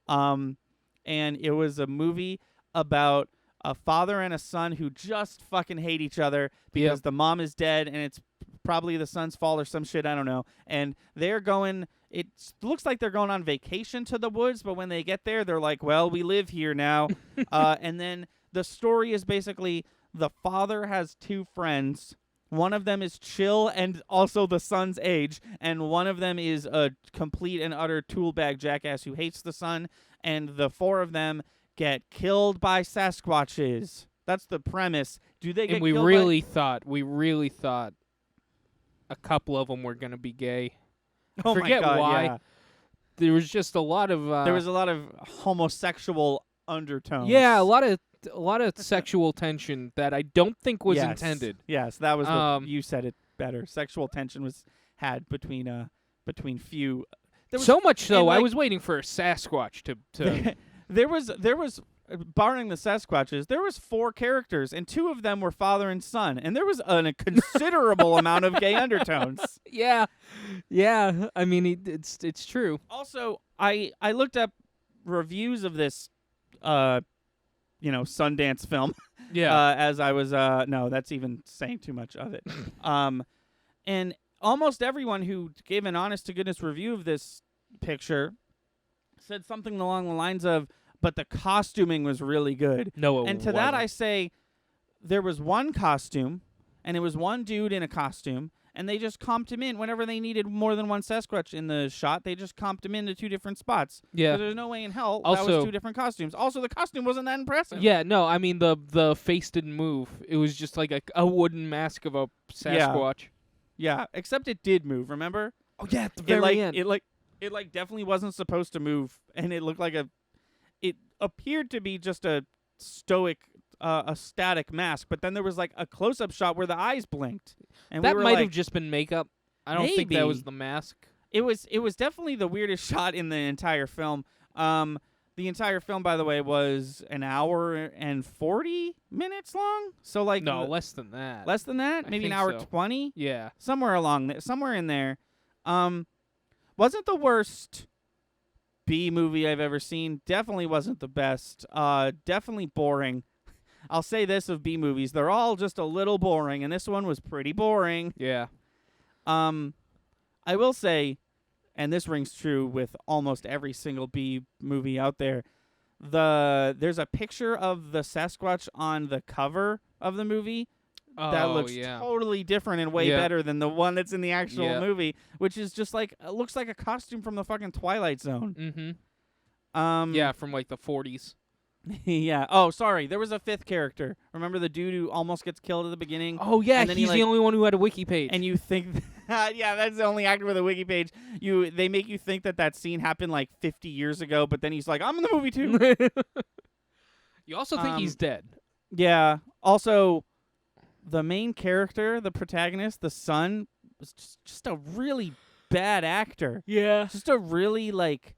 And it was a movie about a father and a son who just fucking hate each other because the mom is dead, and it's probably the son's fault or some shit, I don't know. And they're going, it looks like they're going on vacation to the woods, but when they get there, they're like, well, we live here now. And then the story is basically the father has 2 friends. One of them is chill and also the son's age, and one of them is a complete and utter tool bag jackass who hates the son, and the 4 of them get killed by Sasquatches. That's the premise. Do they get and we killed really thought a couple of them were going to be gay. Oh Forget my God, why. yeah. There was just a lot of There was a lot of homosexual undertones. yeah, a lot of sexual tension that I don't think was intended. Yes, that was you said it better. Sexual tension was had between few. So much so, like, I was waiting for a Sasquatch to there was barring the Sasquatches, there was 4 characters, and 2 of them were father and son, and there was a considerable amount of gay undertones. Yeah. I mean, it's true. Also, I looked up reviews of this, Sundance film. Yeah. As I was, no, that's even saying too much of it. And almost everyone who gave an honest-to-goodness review of this picture said something along the lines of, but the costuming was really good. No, it And to wasn't. that I say, there was one costume, and it was one dude in a costume, and they just comped him in. Whenever they needed more than one Sasquatch in the shot, they just comped him into 2 different spots. Yeah. So there's no way in hell that Also- was 2 different costumes. Also, the costume wasn't that impressive. Yeah, no, I mean the face didn't move. It was just like a wooden mask of a Sasquatch. Yeah, except it did move, remember? Oh yeah, at the It very end. It definitely wasn't supposed to move, and it looked like it appeared to be just a static mask, but then there was like a close-up shot where the eyes blinked. And that we were might like, have just been makeup. I don't think that Maybe. was the mask. It was definitely the weirdest shot in the entire film. The entire film, by the way, was an hour and 40 minutes long. So like No, less than that. less than that, I maybe an think hour so. 20, Yeah. somewhere along there, somewhere in there. Wasn't the worst B movie I've ever seen. Definitely wasn't the best. Definitely boring. I'll say this of B movies, they're all just a little boring, and this one was pretty boring. Yeah. I will say, and this rings true with almost every single B movie out there, there's a picture of the Sasquatch on the cover of the movie that looks totally different and way better than the one that's in the actual movie, which is just like, it looks like a costume from the fucking Twilight Zone. Mm-hmm. Yeah, from like the 40s. Yeah. Oh, sorry. There was a fifth character. Remember the dude who almost gets killed at the beginning? Oh, yeah, And then he's the only one who had a wiki page. And you think, yeah, that's the only actor with a wiki page. They make you think that scene happened like 50 years ago, but then he's like, I'm in the movie too. You also think he's dead. Yeah. Also, the main character, the protagonist, the son, was just a really bad actor. Yeah. Just a really like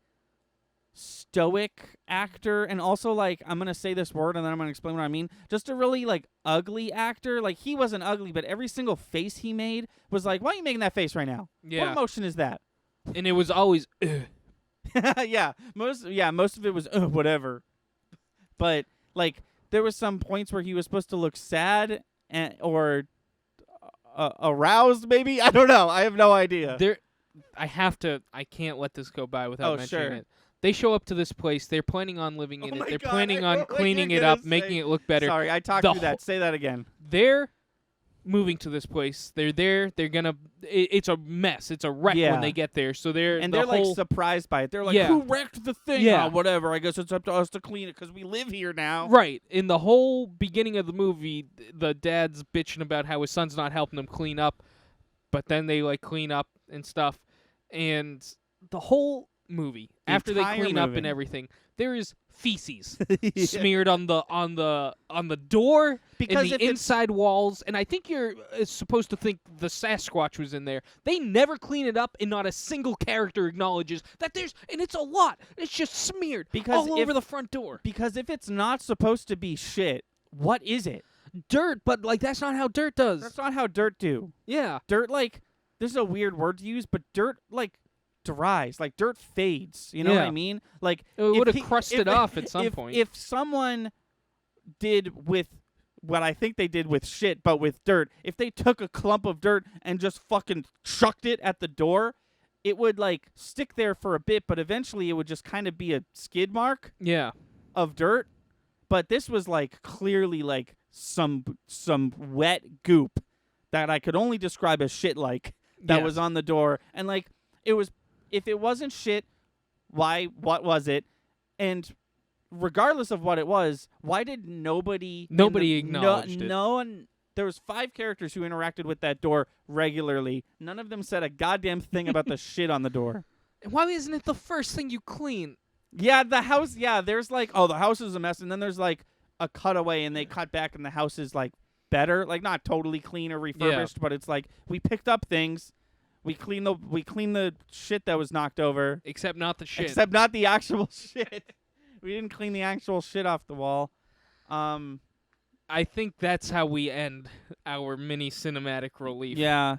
stoic actor, and also like, I'm gonna say this word and then I'm gonna explain what I mean. Just a really like ugly actor. Like, he wasn't ugly, but every single face he made was like, why are you making that face right now? Yeah. What emotion is that? And it was always Yeah, most of it was whatever. But like, there was some points where he was supposed to look sad or aroused, maybe. I don't know. I have no idea. I can't let this go by without mentioning it. They show up to this place. They're planning on living in it. They're planning on cleaning it up, making it look better. Sorry, I talked through that. Say that again. They're moving to this place. They're there. They're gonna. It's a mess. It's a wreck when they get there. So they're like surprised by it. They're like, "Who wrecked the thing?" Yeah, whatever. I guess it's up to us to clean it because we live here now. Right. In the whole beginning of the movie, the dad's bitching about how his son's not helping him clean up, but then they like clean up and stuff, and the whole movie after they clean up and everything, there is feces smeared on the door, because in the inside walls, and I think you're supposed to think the Sasquatch was in there. They never clean it up, and not a single character acknowledges that there's, and it's a lot. It's just smeared all over the front door. Because if it's not supposed to be shit, what is it? Dirt, but like that's not how dirt does. That's not how dirt do. Yeah. Dirt, like, this is a weird word to use, but dirt, like, dries. Like, dirt fades. You know what I mean? Like, it would have crusted off at some point. If someone did with what I think they did with shit, but with dirt, if they took a clump of dirt and just fucking chucked it at the door, it would, like, stick there for a bit, but eventually it would just kind of be a skid mark of dirt. But this was, like, clearly, like, some wet goop that I could only describe as shit-like that was on the door. And, like, it was, if it wasn't shit, what was it? And regardless of what it was, why did nobody acknowledged it? No one. There was 5 characters who interacted with that door regularly. None of them said a goddamn thing about the shit on the door. And why isn't it the first thing you clean? Yeah, the house. Yeah, there's like, the house is a mess, and then there's like a cutaway, and they cut back, and the house is like better, like not totally clean or refurbished, but it's like we picked up things. We clean the shit that was knocked over. Except not the shit. Except not the actual shit. We didn't clean the actual shit off the wall. I think that's how we end our mini cinematic relief. Yeah.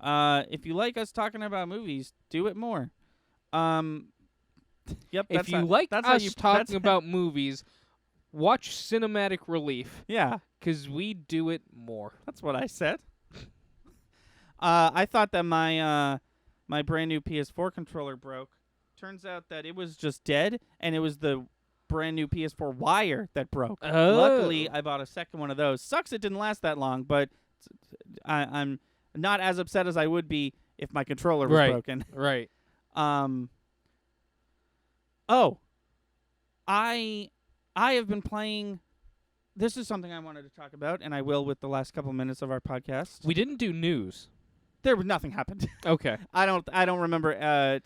If you like us talking about movies, do it more. Yep. If you like us talking about movies, watch Cinematic Relief. Yeah. Because we do it more. That's what I said. I thought that my brand new PS4 controller broke. Turns out that it was just dead, and it was the brand new PS4 wire that broke. Oh. Luckily, I bought a second one of those. Sucks it didn't last that long, but I'm not as upset as I would be if my controller was broken. Right. I have been playing. This is something I wanted to talk about, and I will with the last couple minutes of our podcast. We didn't do news. Nothing happened. Okay. I don't remember.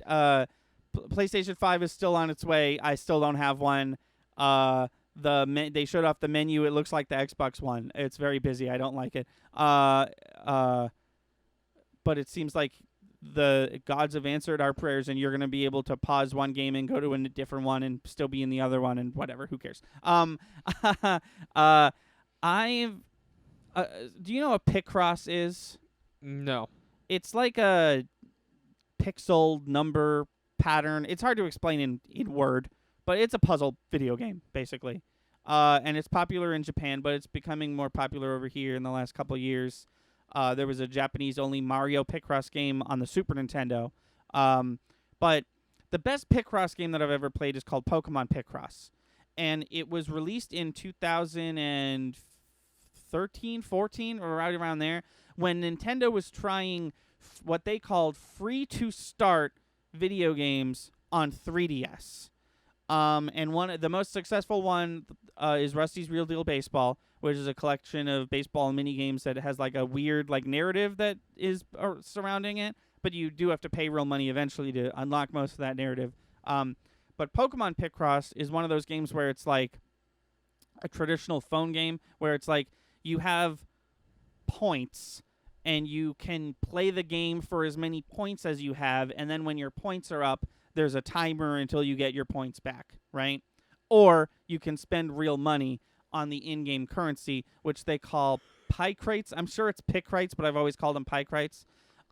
PlayStation 5 is still on its way. I still don't have one. They showed off the menu. It looks like the Xbox One. It's very busy. I don't like it. But it seems like the gods have answered our prayers, and you're gonna be able to pause one game and go to a different one and still be in the other one and whatever. Who cares? I've do you know what Picross is? No. It's like a pixel number pattern. It's hard to explain in word, but it's a puzzle video game basically. And it's popular in Japan, but it's becoming more popular over here in the last couple of years. There was a Japanese-only Mario Picross game on the Super Nintendo. But the best Picross game that I've ever played is called Pokemon Picross. And it was released in 2013, 14, or right around there, when Nintendo was trying what they called free-to-start video games on 3DS. And the most successful one is Rusty's Real Deal Baseball, which is a collection of baseball mini games that has like a weird like narrative that is surrounding it, but you do have to pay real money eventually to unlock most of that narrative. But Pokemon Picross is one of those games where it's like a traditional phone game where it's like you have points and you can play the game for as many points as you have, and then when your points are up, there's a timer until you get your points back, right? Or you can spend real money on the in-game currency, which they call Picrites. I'm sure it's Picrites, but I've always called them Picrites.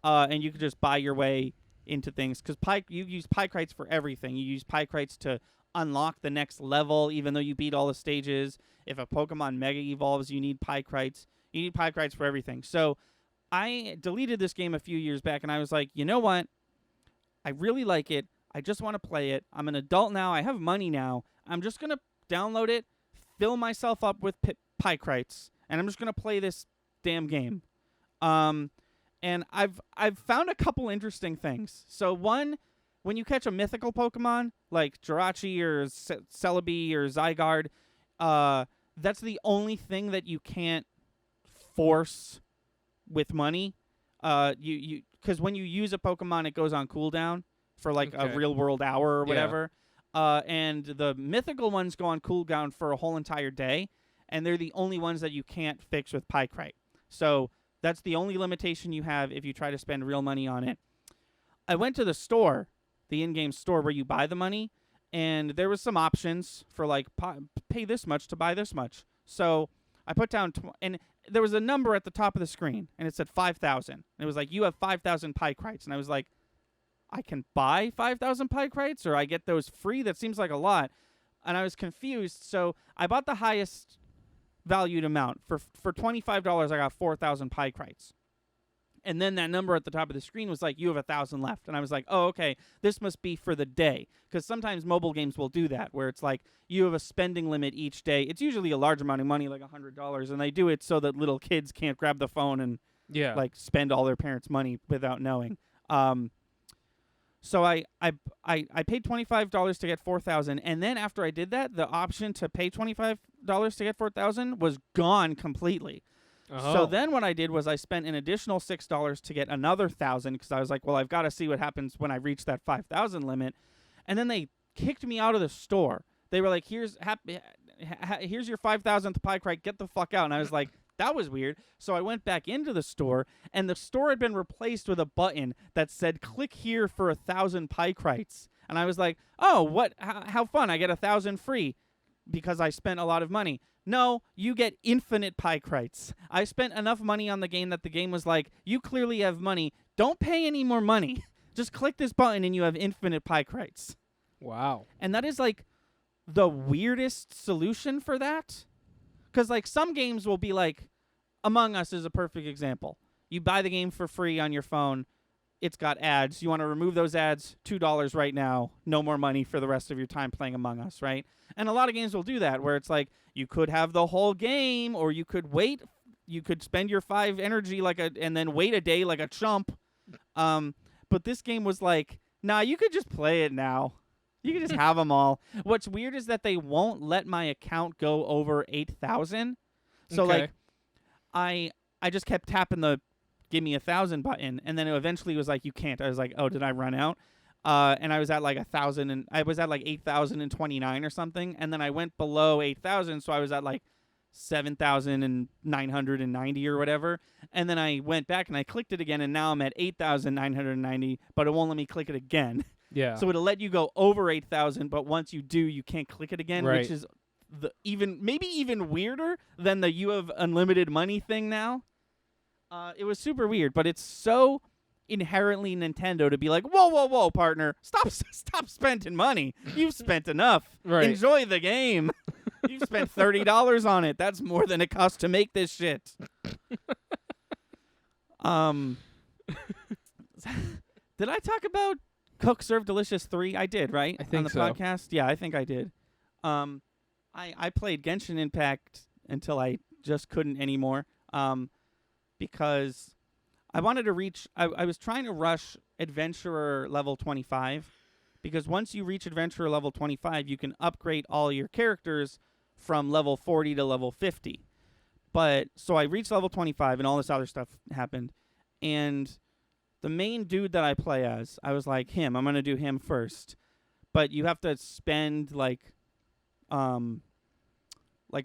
And you can just buy your way into things, because you use Picrites for everything. You use Picrites to unlock the next level, even though you beat all the stages. If a Pokemon Mega Evolves, you need Picrites. You need Picrites for everything. So I deleted this game a few years back, and I was like, you know what? I really like it. I just want to play it. I'm an adult now. I have money now. I'm just going to download it, fill myself up with Picrites, and I'm just going to play this damn game. And I've found a couple interesting things. So one, when you catch a mythical Pokemon like Jirachi or Celebi or Zygarde, that's the only thing that you can't force with money. Because when you use a Pokemon, it goes on cooldown for like a real world hour or whatever. And the mythical ones go on cooldown for a whole entire day, and they're the only ones that you can't fix with Picrite. So that's the only limitation you have if you try to spend real money on it. I went to the store, the in-game store where you buy the money, and there was some options for like pay this much to buy this much. So I put down and there was a number at the top of the screen, and it said 5,000. And it was like, you have 5,000 Picrites. And I was like, I can buy 5,000 Picrites, or I get those free? That seems like a lot. And I was confused, so I bought the highest valued amount. For $25, I got 4,000 Picrites. And then that number at the top of the screen was like, you have 1,000 left. And I was like, oh, okay, this must be for the day. Because sometimes mobile games will do that, where it's like, you have a spending limit each day. It's usually a large amount of money, like $100. And they do it so that little kids can't grab the phone and like spend all their parents' money without knowing. So I paid $25 to get 4,000, and then after I did that, the option to pay $25 to get 4,000 was gone completely. Oh. So then what I did was I spent an additional $6 to get another 1,000, because I was like, well, I've got to see what happens when I reach that 5,000 limit. And then they kicked me out of the store. They were like, here's your 5,000th Picrite, get the fuck out. And I was like, that was weird. So I went back into the store, and the store had been replaced with a button that said, click here for 1,000 Picrites. And I was like, oh, what? How fun. I get 1,000 free because I spent a lot of money. No, you get infinite Picrites. I spent enough money on the game that the game was like, you clearly have money. Don't pay any more money. Just click this button and you have infinite Picrites. Wow. And that is like the weirdest solution for that. Because like some games will be like, Among Us is a perfect example. You buy the game for free on your phone. It's got ads. You want to remove those ads, $2 right now. No more money for the rest of your time playing Among Us, right? And a lot of games will do that, where it's like, you could have the whole game, or you could wait. You could spend your 5 energy and then wait a day like a chump. But this game was like, nah, you could just play it now. You can just have them all. What's weird is that they won't let my account go over 8,000. So like, I just kept tapping the give me 1,000 button, and then it eventually was like, you can't. I was like, oh, did I run out? And I was at like 1,000, and I was at like 8,029 or something, and then I went below 8,000, so I was at like 7,990 or whatever. And then I went back and I clicked it again, and now I'm at 8,990, but it won't let me click it again. Yeah. So it'll let you go over 8,000, but once you do, you can't click it again, Right. which is maybe even weirder than the you have unlimited money thing now. It was super weird, but it's so inherently Nintendo to be like, whoa, partner, stop spending money. You've spent enough. Right. Enjoy the game. You've spent $30 on it. That's more than it costs to make this shit. Did I talk about Cook Serve Delicious 3? I did, right? I think on the so. podcast? Yeah, I think I did. I played Genshin Impact until I just couldn't anymore. Because I wanted to reach I was trying to rush Adventurer level 25, because once you reach Adventurer level 25, you can upgrade all your characters from level 40 to level 50. But so I reached level 25 and all this other stuff happened, and the main dude that I play as, I was like, I'm going to do him first. But you have to spend like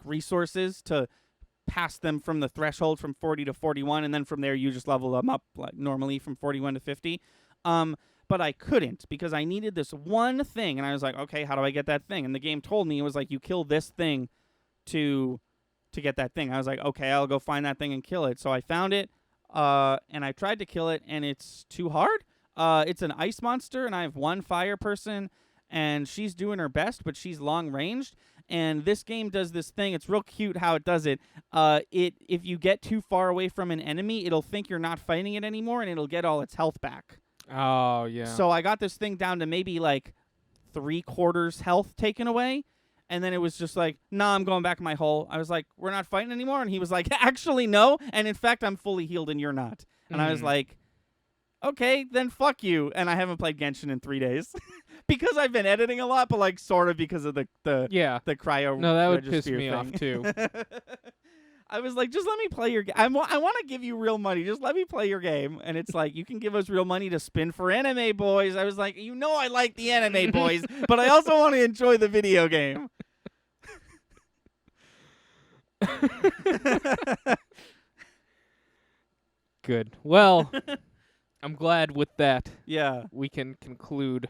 resources to pass them from the threshold from 40 to 41, and then from there you just level them up like normally from 41 to 50. But I couldn't, because I needed this one thing, and I was like, okay, how do I get that thing? And the game told me it was like, you kill this thing to get that thing. I was like, okay, I'll go find that thing and kill it. So I found it, and I tried to kill it, and it's too hard. It's an ice monster, and I have one fire person, and she's doing her best, but she's long ranged. And this game does this thing. It's real cute how it does it. If you get too far away from an enemy, it'll think you're not fighting it anymore, and it'll get all its health back. Oh, yeah. So I got this thing down to maybe like 3/4 health taken away, and then it was just like, nah, I'm going back in my hole. I was like, we're not fighting anymore? And he was like, actually, no. And in fact, I'm fully healed and you're not. And I was like, okay, then fuck you. And I haven't played Genshin in 3 days. Because I've been editing a lot, but like sort of because of the cryo. No, that would piss regisphere me off thing. too. I was like, just let me play your game. I want to give you real money. Just let me play your game. And it's like, you can give us real money to spin for anime boys. I was like, I like the anime boys, but I also want to enjoy the video game. Good. Well, I'm glad with that Yeah. we can conclude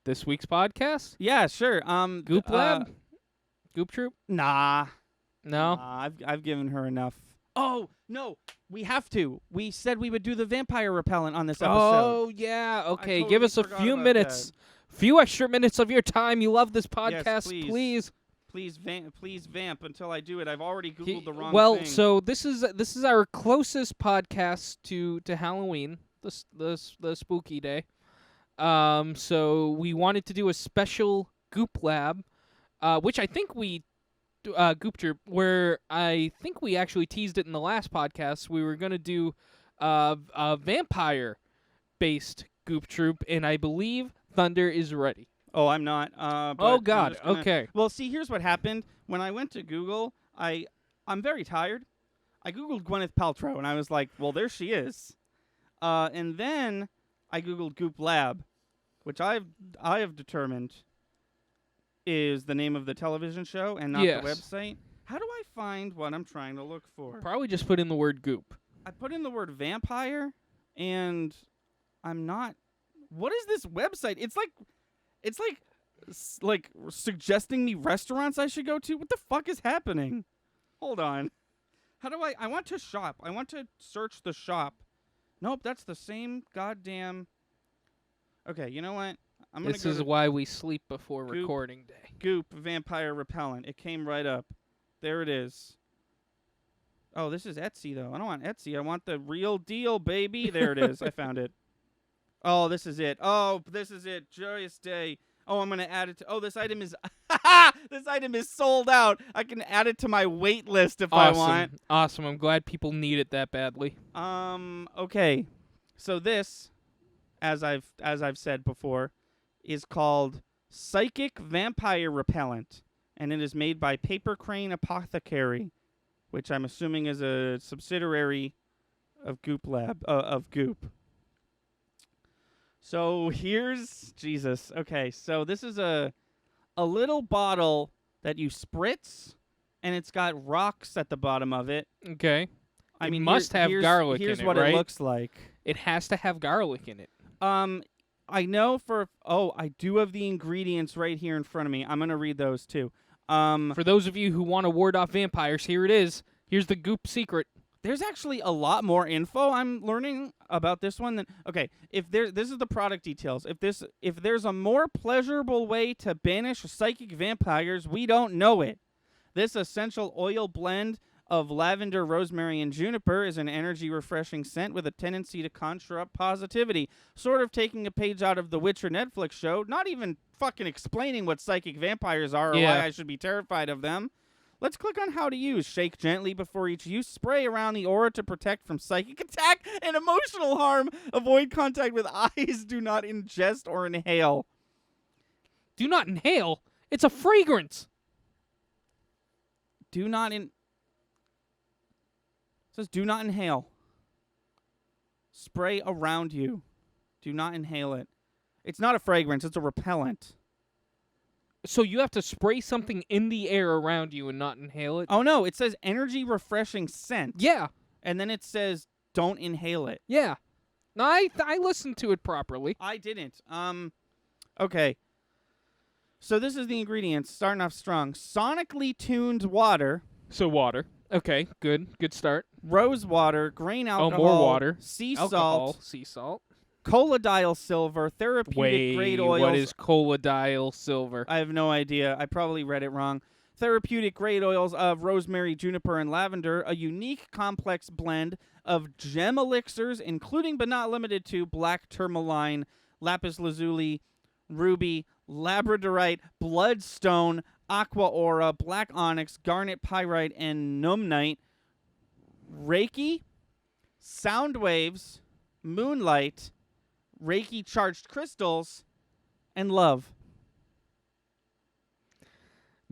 this week's podcast. Yeah, sure. Goop Lab? Goop Troop? Nah. No? I've given her enough. Oh, no. We have to. We said we would do the vampire repellent on this episode. Oh, yeah. Okay, totally give us a forgot few about minutes. Few extra minutes of your time. You love this podcast, please. Please vamp until I do it. I've already Googled the wrong well, thing. so this is our closest podcast to Halloween, the spooky day. So we wanted to do a special Goop Lab, which I think we Goop Troop, where I think we actually teased it in the last podcast. We were gonna do a vampire based Goop Troop, and I believe Thunder is ready. Oh, I'm not. But Oh I'm God. just gonna- Okay. Well, see, here's what happened. When I went to Google, I'm very tired. I Googled Gwyneth Paltrow, and I was like, well, there she is. And then I Googled Goop Lab, which I have determined is the name of the television show and not Yes. the website. How do I find what I'm trying to look for? Probably just put in the word goop. I put in the word vampire, and I'm not. What is this website? It's like suggesting me restaurants I should go to. What the fuck is happening? Hold on. How do I want to shop. I want to search the shop. Nope, that's the same goddamn. Okay, you know what? I'm gonna This go is to why we sleep before Goop. recording day. Goop Vampire Repellent. It came right up. There it is. Oh, this is Etsy though. I don't want Etsy. I want the real deal, baby. There it is. I found it. Oh, this is it. Oh, this is it. Joyous day. Oh, I'm gonna add it to. Oh, this item is. This item is sold out. I can add it to my wait list if I want. Awesome. I'm glad people need it that badly. Okay. So this, as I've said before, is called Psychic Vampire Repellent, and it is made by Paper Crane Apothecary, which I'm assuming is a subsidiary of Goop Lab of Goop. So here's Jesus. Okay, so this is a little bottle that you spritz, and it's got rocks at the bottom of it. Okay. I It mean, must have garlic in here's it, what right? it looks like. It has to have garlic in it. I know I do have the ingredients right here in front of me. I'm going to read those too. For those of you who want to ward off vampires, here it is. Here's the goop secret. There's actually a lot more info I'm learning about this one than okay. This is the product details. If there's a more pleasurable way to banish psychic vampires, we don't know it. This essential oil blend of lavender, rosemary, and juniper is an energy refreshing scent with a tendency to conjure up positivity. Sort of taking a page out of the Witcher Netflix show, not even fucking explaining what psychic vampires are or why I should be terrified of them. Let's click on how to use. Shake gently before each use. Spray around the aura to protect from psychic attack and emotional harm. Avoid contact with eyes. Do not ingest or inhale. Do not inhale. It's a fragrance. Do not in... It says do not inhale. Spray around you. Do not inhale it. It's not a fragrance. It's a repellent. So you have to spray something in the air around you and not inhale it? Oh, no. It says energy refreshing scent. Yeah. And then it says don't inhale it. Yeah. No, I listened to it properly. I didn't. Okay. So this is the ingredients. Starting off strong. Sonically tuned water. So water. Okay, good. Good start. Rose water. Grain alcohol. Oh, more water. Sea Alcohol. salt. Sea salt. Collodial silver. Therapeutic grade oils. What is collodial silver? I have no idea. I probably read it wrong. Therapeutic grade oils of rosemary, juniper, and lavender. A unique complex blend of gem elixirs, including but not limited to black tourmaline, lapis lazuli, ruby, labradorite, bloodstone, aqua aura, black onyx, garnet pyrite, and numnite. Reiki, sound waves, moonlight, Reiki charged crystals, and love.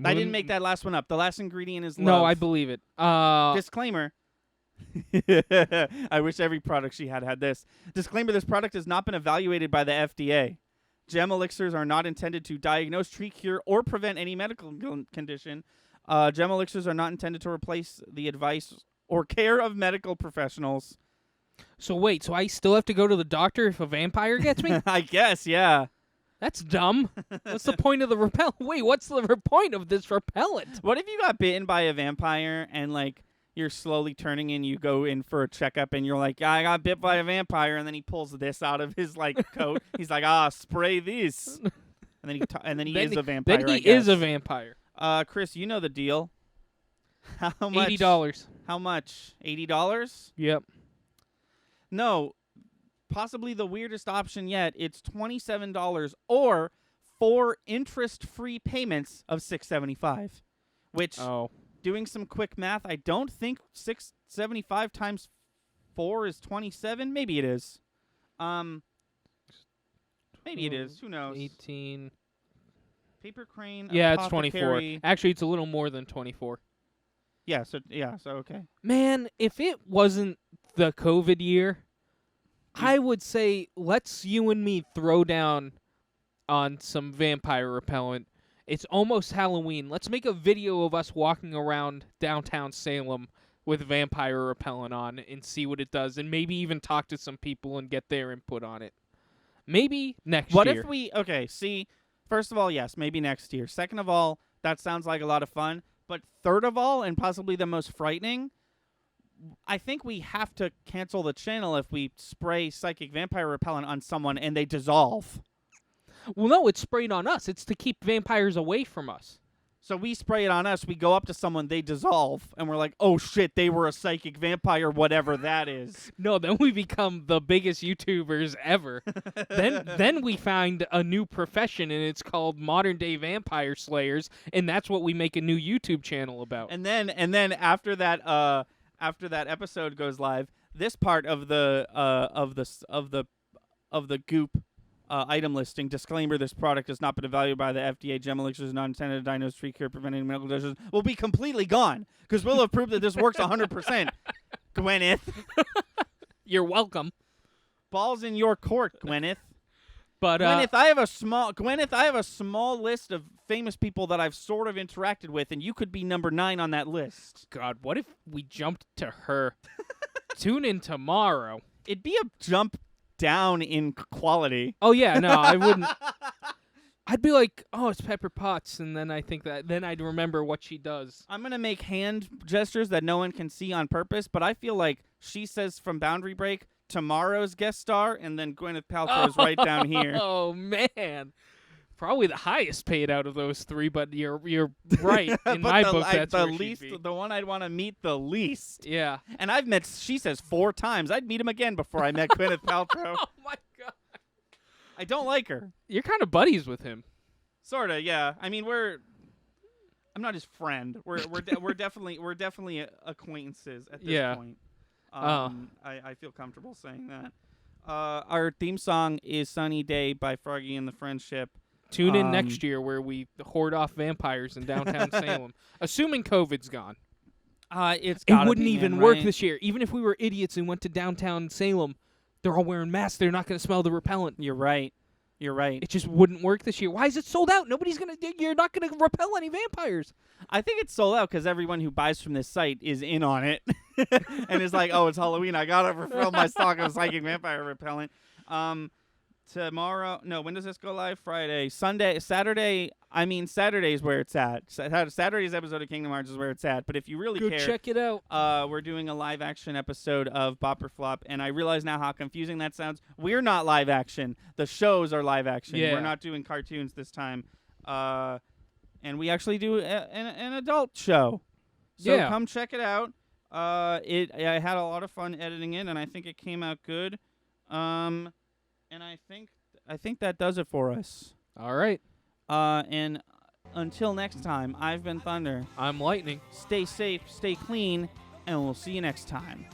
I didn't make that last one up. The last ingredient is love. No, I believe it. Disclaimer. I wish every product she had this. Disclaimer, this product has not been evaluated by the FDA. Gem elixirs are not intended to diagnose, treat, cure, or prevent any medical condition. Gem elixirs are not intended to replace the advice or care of medical professionals. So wait, so I still have to go to the doctor if a vampire gets me? I guess, yeah. That's dumb. What's the point of the repellent? Wait, what's the point of this repellent? What if you got bitten by a vampire and, like, you're slowly turning and you go in for a checkup and you're like, yeah, I got bit by a vampire, and then he pulls this out of his, like, coat. He's like, spray this. And then he is a vampire, Then he is a vampire. Chris, you know the deal. How much? $80. How much? $80? Yep. No. Possibly the weirdest option yet. It's $27 or 4 interest-free payments of $675. Which, doing some quick math, I don't think $675 times 4 is 27. Maybe it is. Maybe it is. Who knows? 18. Paper crane. Yeah, it's 24. apothecary. Actually, it's a little more than 24. Yeah. So okay. Man, if it wasn't the COVID year, I would say let's you and me throw down on some vampire repellent. It's almost Halloween. Let's make a video of us walking around downtown Salem with vampire repellent on and see what it does, and maybe even talk to some people and get their input on it. Maybe next What year. if we... Okay, see, first of all, yes, maybe next year. Second of all, that sounds like a lot of fun. But third of all, and possibly the most frightening, I think we have to cancel the channel if we spray psychic vampire repellent on someone and they dissolve. Well, no, it's sprayed on us. It's to keep vampires away from us. So we spray it on us, we go up to someone, they dissolve, and we're like, oh shit, they were a psychic vampire, whatever that is. No, then we become the biggest YouTubers ever. then we find a new profession, and it's called modern day vampire slayers, and that's what we make a new YouTube channel about. And then after that episode goes live, this part of the goop item listing, disclaimer, this product has not been evaluated by the FDA. Gem elixirs is not intended to diagnose, treat, cure, prevent any medical conditions, will be completely gone because we'll have proved that this works 100%. Gwyneth. You're welcome. Balls in your court, Gwyneth. But Gwyneth, I have a small list of famous people that I've sort of interacted with, and you could be number 9 on that list. God, what if we jumped to her? Tune in tomorrow. It'd be a jump down in quality. Oh yeah, no, I wouldn't. I'd be like, oh, it's Pepper Potts, and then then I'd remember what she does. I'm gonna make hand gestures that no one can see on purpose, but I feel like she says from Boundary Break, tomorrow's guest star, and then Gwyneth Paltrow's right down here. Oh man, probably the highest paid out of those 3, but you're right. In my book, that's the where least, she'd be. the one I'd want to meet the least. Yeah. And I've met, she says 4 times. I'd meet him again before I met Gwyneth Paltrow. Oh my God. I don't like her. You're kind of buddies with him. Sorta, yeah. I mean, I'm not his friend. We're definitely acquaintances at this point. I feel comfortable saying that. Our theme song is "Sunny Day" by Froggy and the Friendship. Tune in next year where we hoard off vampires in downtown Salem, assuming COVID's gone. It wouldn't even work this year. Even if we were idiots and went to downtown Salem, they're all wearing masks. They're not going to smell the repellent. You're right. It just wouldn't work this year. Why is it sold out? You're not going to repel any vampires. I think it's sold out because everyone who buys from this site is in on it and is like, oh, it's Halloween. I got to refill my stock of psychic vampire repellent. Tomorrow, no, when does this go live? Friday. Saturday is where it's at. Saturday's episode of Kingdom Hearts is where it's at. But if you really Go care, check it out. we're doing a live action episode of Bop or Flop, and I realize now how confusing that sounds. We're not live action. The shows are live action. Yeah. We're not doing cartoons this time. And we actually do an adult show. So Yeah. come check it out. I had a lot of fun editing it, and I think it came out good. And I think that does it for us. All right. And until next time, I've been Thunder. I'm Lightning. Stay safe, stay clean, and we'll see you next time.